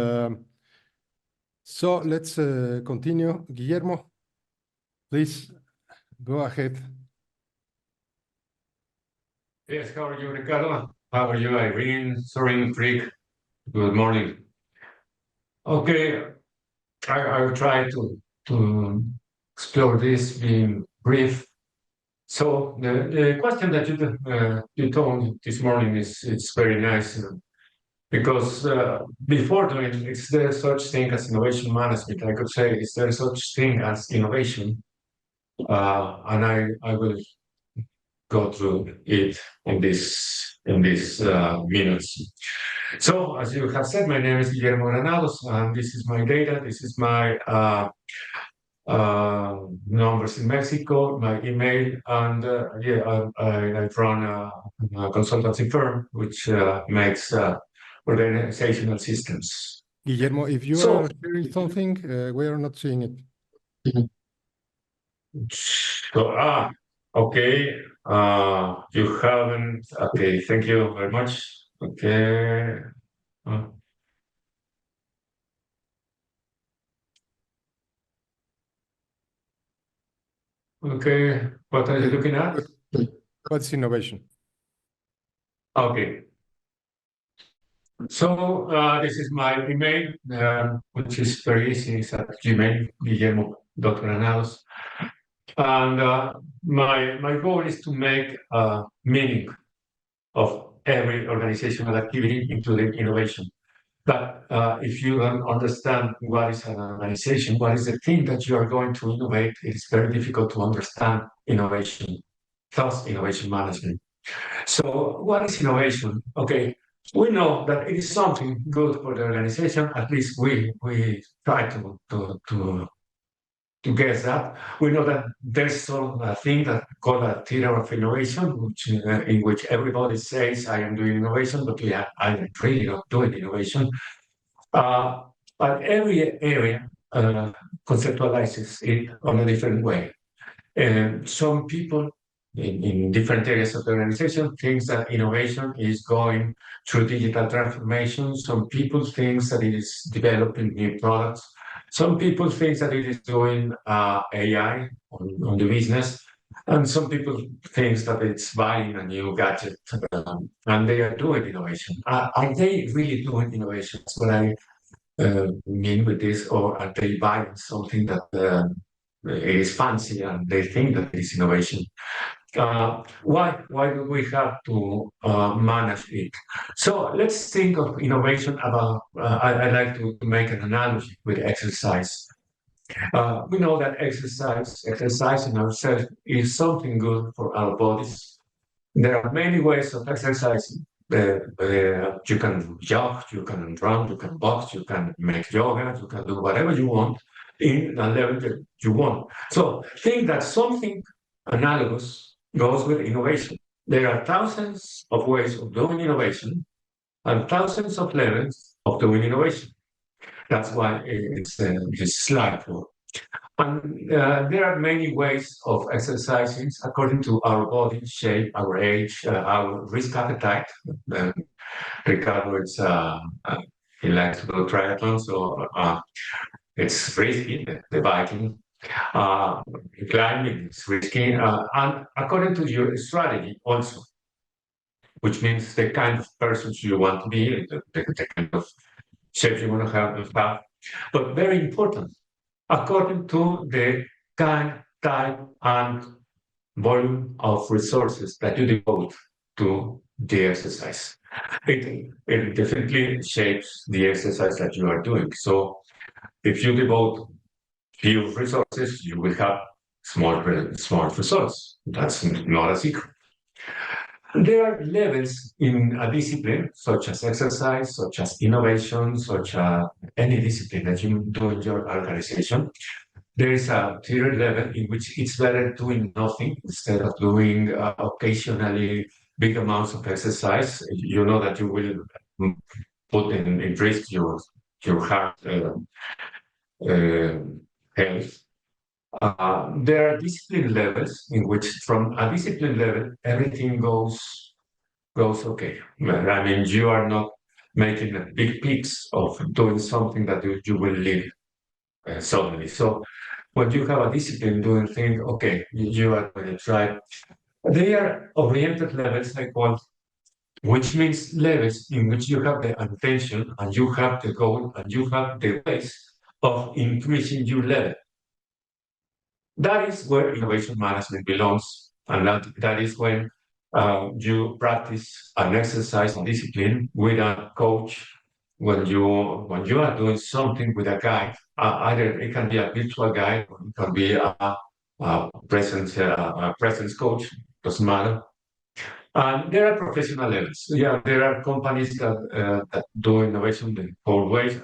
B: so let's continue. Guillermo, please go ahead.
F: Yes, how are you, Ricardo? How are you, Irene, Sorin, Rick? Good morning. Okay, I will try to explore this, being brief. So the question that you told this morning is very nice, because before doing, is there such thing as innovation management? I could say, is there such thing as innovation? And I will go through it in these minutes. So, as you have said, my name is Guillermo Granados, and this is my data. This is my numbers in Mexico, my email, and I run a consultancy firm which makes organizational systems.
B: Guillermo, if you are hearing something, we are not seeing it.
F: So, okay. You haven't. Okay, thank you very much. Okay. Okay, what are you looking at?
B: What's innovation?
F: Okay. So this is my email, which is very easy. It's at Gmail, Guillermo.Granados. And my goal is to make meaning of every organizational activity, including innovation. But if you don't understand what is an organization, what is the thing that you are going to innovate, it's very difficult to understand innovation, thus innovation management. So what is innovation? Okay, we know that it is something good for the organization. At least we try to guess that. We know that there's a thing that called a theater of innovation, in which everybody says, I am doing innovation, but I am really not doing innovation. But every area conceptualizes it on a different way. And some people in different areas of the organization think that innovation is going through digital transformation. Some people think that it is developing new products. Some people think that it is doing AI on the business. And some people think that it's buying a new gadget, and they are doing innovation. Are they really doing innovation? That's what I mean with this, or are they buying something that it is fancy and they think that it is innovation? Why do we have to manage it? So let's think of innovation about, I like to make an analogy with exercise. We know that exercising ourselves is something good for our bodies. There are many ways of exercising. You can jog, you can run, you can box, you can make yoga, you can do whatever you want in a level that you want. So think that something analogous goes with innovation. There are thousands of ways of doing innovation and thousands of levels of doing innovation. That's why it's this slide for. And there are many ways of exercising according to our body shape, our age, our risk appetite. Ricardo, he likes to go triathlon, so it's risky, the biking. Climbing is risky, and according to your strategy also, which means the kind of person you want to be, the kind of shape you want to have. But very important, according to the kind, type, and volume of resources that you devote to the exercise. It definitely shapes the exercise that you are doing. So if you devote few resources, you will have small results. That's not a secret. There are levels in a discipline, such as exercise, such as innovation, such as any discipline that you do in your organization. There is a tier level in which it's better doing nothing instead of doing occasionally big amounts of exercise. You know that you will put in risk your heart health. There are discipline levels in which, from a discipline level, everything goes okay. I mean, you are not making a big peaks of doing something that you will leave suddenly. So when you have a discipline doing things, okay, you are going to try. They are oriented levels, I call, which means levels in which you have the intention and you have the goal and you have the ways of increasing your level. That is where innovation management belongs, and that is when you practice an exercise and discipline with a coach. When you are doing something with a guide, either it can be a virtual guide or it can be a presence coach, doesn't matter. And there are professional levels. Yeah, there are companies that do innovation the whole way,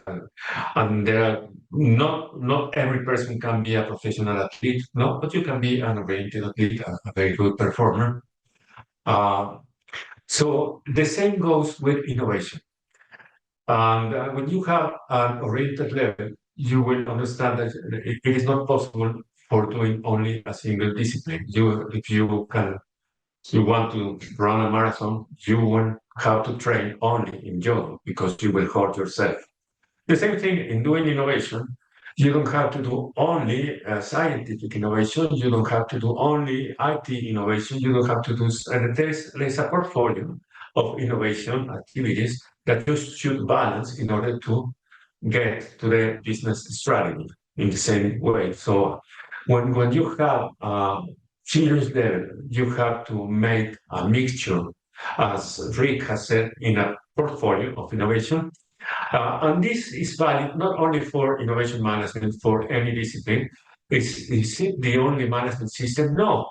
F: and there are not every person can be a professional athlete, no, but you can be an oriented athlete, a very good performer. So the same goes with innovation. And when you have an oriented level, you will understand that it is not possible for doing only a single discipline. If you want to run a marathon, you won't have to train only in yoga because you will hurt yourself. The same thing in doing innovation. You don't have to do only scientific innovation. You don't have to do only IT innovation. You don't have to do. There's a portfolio of innovation activities that you should balance in order to get to the business strategy in the same way. So when you have serious level, you have to make a mixture, as Rick has said, in a portfolio of innovation. And this is valid not only for innovation management, for any discipline. Is it the only management system? No.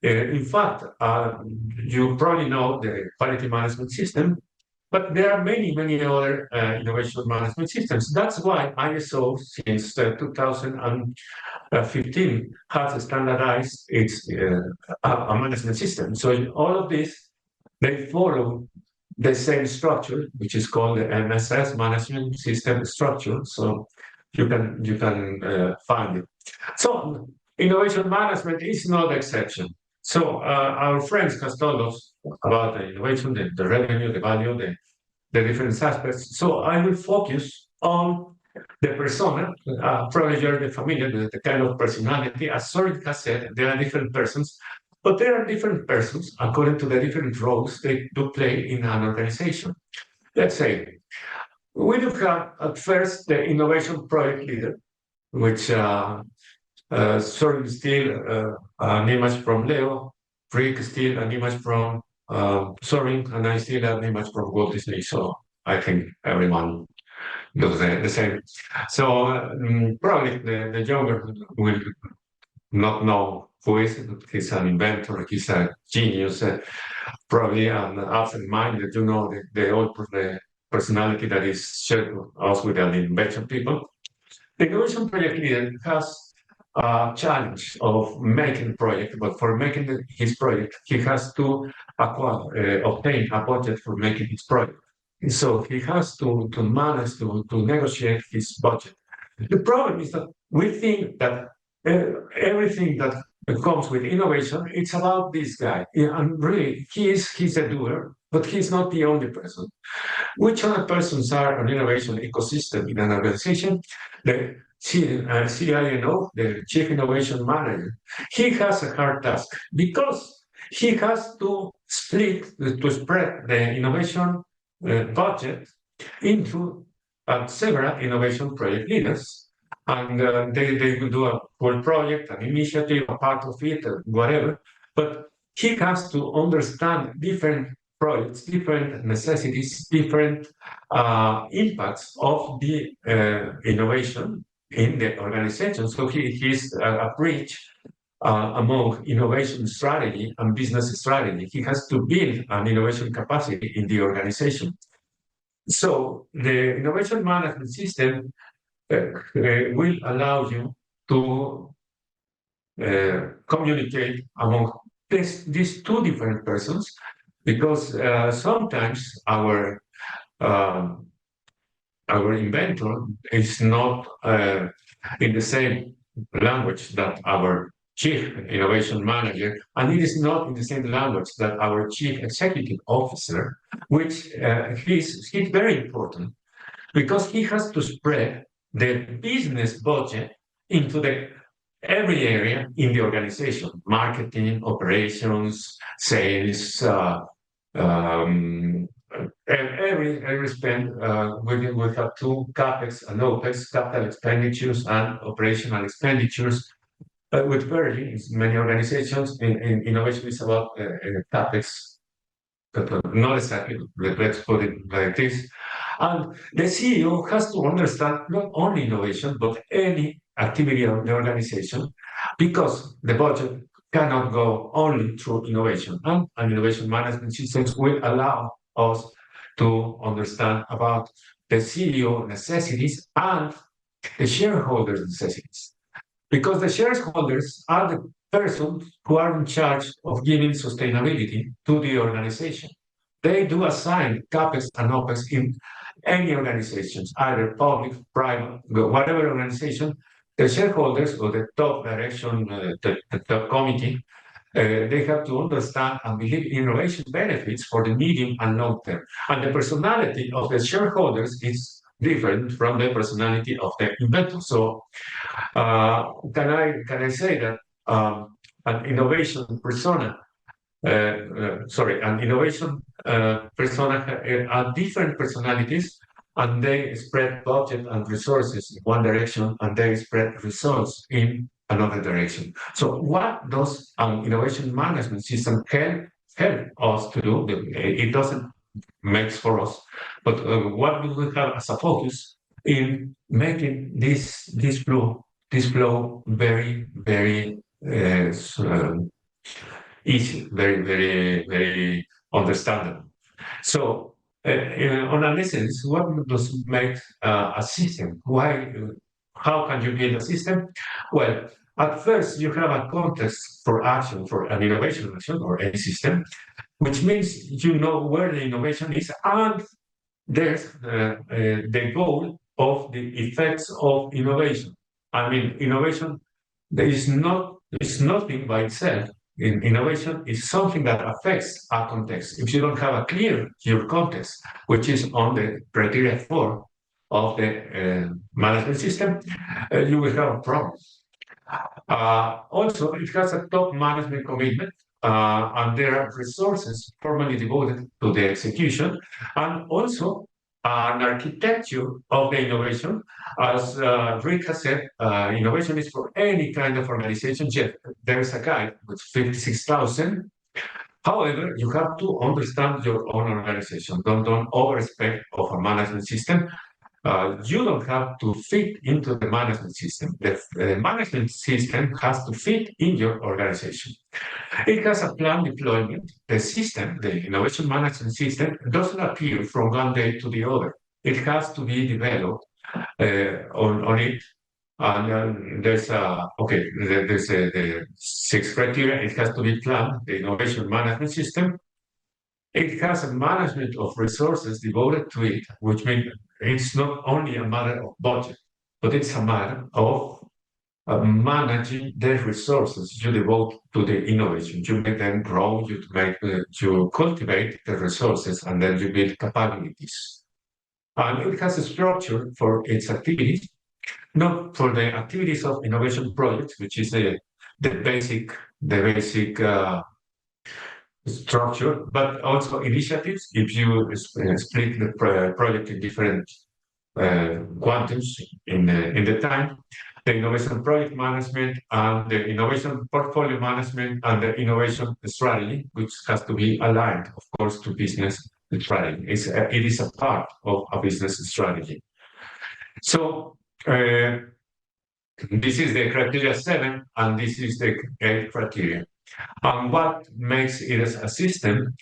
F: In fact, you probably know the quality management system, but there are many other innovation management systems. That's why ISO, since 2015, has standardized its a management system. So all of this, they follow the same structure, which is called the MSS, Management System Structure. So you can find it. So innovation management is no exception. So our friends has told us about the innovation, the revenue, the value, the different aspects. So I will focus on the persona. Probably you're familiar with the kind of personality. As Sorin has said, there are different persons, but there are different persons according to the different roles they do play in an organization. Let's say we do have at first the innovation project leader, which Sorin still an image from Leo, Rick still an image from Sorin, and I still have an image from Walt Disney. So I think everyone looks the same. So probably the younger will not know who is it. He's an inventor, he's a genius, probably an absent-minded, you know, the old personality that is shared with us with the invention people. The innovation project leader has a challenge of making a project, but for making his project, he has to obtain a budget for making his project. So he has to manage to negotiate his budget. The problem is that we think that everything that comes with innovation, it's about this guy. And really, he's a doer, but he's not the only person. Which other persons are an innovation ecosystem in an organization? The CINO, the Chief Innovation Manager, he has a hard task because he has to spread the innovation budget into several innovation project leaders. And they will do a whole project, an initiative, a part of it, whatever. But he has to understand different projects, different necessities, different impacts of the innovation in the organization. So he's a bridge among innovation strategy and business strategy. He has to build an innovation capacity in the organization. So the innovation management system will allow you to communicate among these two different persons, because sometimes our inventor is not in the same language that our chief innovation manager, and it is not in the same language that our chief executive officer, which he's very important because he has to spread the business budget into every area in the organization: marketing, operations, sales, every spend. We have two CapEx and OpEx, capital expenditures and operational expenditures. With very many organizations, in innovation is about CapEx, but not exactly. Let's put it like this. And the CEO has to understand not only innovation, but any activity of the organization, because the budget cannot go only through innovation. And innovation management systems will allow us to understand about the CEO necessities and the shareholders' necessities. Because the shareholders are the persons who are in charge of giving sustainability to the organization. They do assign CapEx and OpEx in any organizations, either public, private, whatever organization. The shareholders or the top direction, the top committee, they have to understand and believe innovation benefits for the medium and long term. And the personality of the shareholders is different from the personality of the inventor. So can I say that an innovation persona, are different personalities, and they spread budget and resources in one direction, and they spread results in another direction. So what does an innovation management system help us to do? It doesn't make for us, but what do we have as a focus in making this flow very, very easy, very understandable. So on an essence, what does make a system? How can you build a system? Well, at first you have a context for action, for an innovation action or any system, which means you know where the innovation is and there's the goal of the effects of innovation. I mean, innovation is nothing by itself. Innovation is something that affects a context. If you don't have a clear your context, which is on the criteria 4 of the management system, you will have a problem. Also, it has a top management commitment, and there are resources formally devoted to the execution, and also an architecture of the innovation. As Rick has said, innovation is for any kind of organization. Yet there is a guide with 56,000. However, you have to understand your own organization. Don't overexpect of a management system. You don't have to fit into the management system. The management system has to fit in your organization. It has a planned deployment. The system, the innovation management system, doesn't appear from one day to the other. It has to be developed on it. And there's the 6 criteria. It has to be planned, the innovation management system. It has a management of resources devoted to it, which means it's not only a matter of budget, but it's a matter of managing the resources you devote to the innovation. You make them grow, you cultivate the resources, and then you build capabilities. And it has a structure for its activities, not for the activities of innovation projects, which is the basic structure, but also initiatives. If you split the project in different quantums in the time, the innovation project management and the innovation portfolio management and the innovation strategy, which has to be aligned, of course, to business strategy. It is a part of a business strategy. So this is the criteria 7, and this is the 8 criteria. And what makes it a system?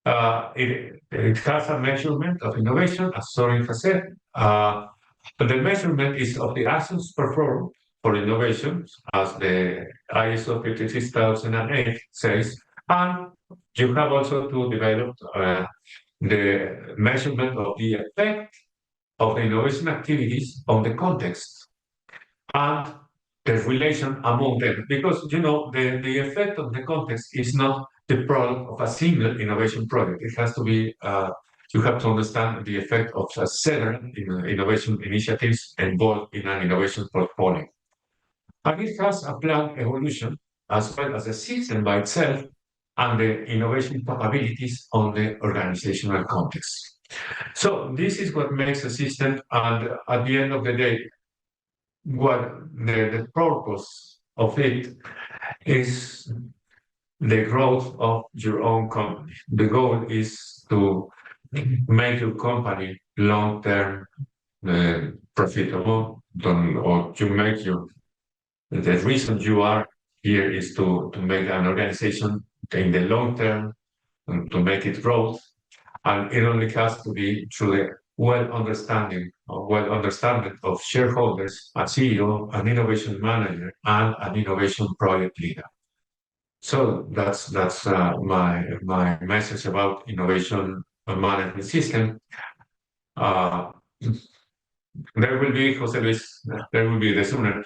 F: It has a measurement of innovation, as Sorin has said. But the measurement is of the actions performed for innovation, as the ISO 56008 says. And you have also to develop the measurement of the effect of the innovation activities on the context and the relation among them, because the effect of the context is not the product of a single innovation project. It has to be you have to understand the effect of several innovation initiatives involved in an innovation portfolio. And it has a planned evolution as well as the system by itself and the innovation capabilities on the organizational context. So this is what makes a system, and at the end of the day, what the purpose of it is the growth of your own company. The goal is to make your company long-term profitable, or to make the reason you are here is to make an organization in the long term, and to make it grow. And it only has to be through the well understanding of shareholders, a CEO, an innovation manager, and an innovation project leader. So that's my message about innovation management system. There will be, José Luis, there will be the sooner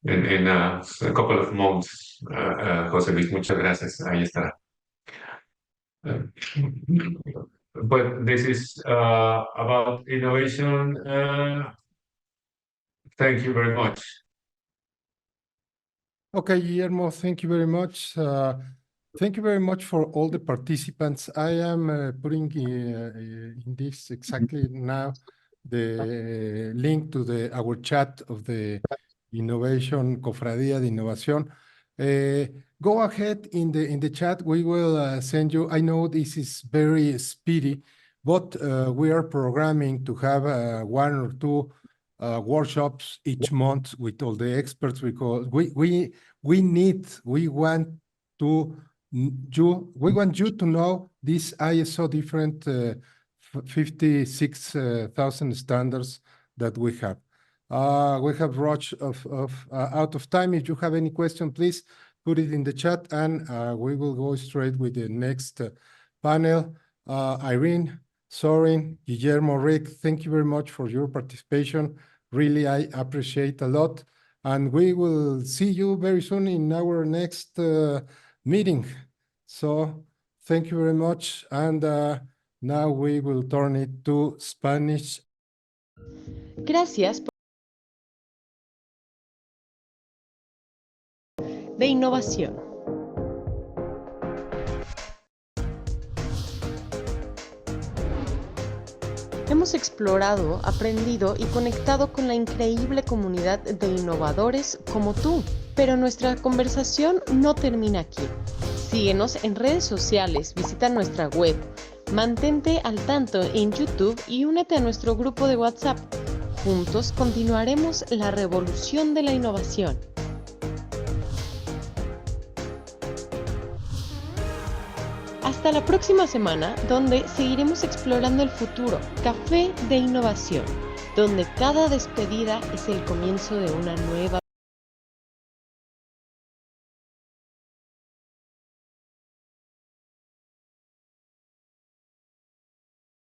F: in a couple of months. José Luis, muchas gracias. Ahí estará. But this is about innovation. Thank you very much.
B: Okay, Guillermo, thank you very much. Thank you very much for all the participants. I am putting in this exactly now the link to our chat of the Innovation Cofradía de Innovación. Go ahead in the chat. We will send you. I know this is very speedy, but we are programming to have 1 or 2 workshops each month with all the experts, because we want you to know this ISO different 56,000 standards that we have. We have rushed out of time. If you have any question, please put it in the chat, and we will go straight with the next panel. Irene, Sorin, Guillermo, Rick, thank you very much for your participation. Really, I appreciate a lot. And we will see you very soon in our next meeting. So thank you very much. And now we will turn it to Spanish.
A: Gracias de innovación. Hemos explorado, aprendido y conectado con la increíble comunidad de innovadores como tú. Pero nuestra conversación no termina aquí. Síguenos en redes sociales, visita nuestra web, mantente al tanto en YouTube y únete a nuestro grupo de WhatsApp. Juntos continuaremos la revolución de la innovación. Hasta la próxima semana, donde seguiremos explorando el futuro, Café de Innovación, donde cada despedida es el comienzo de una nueva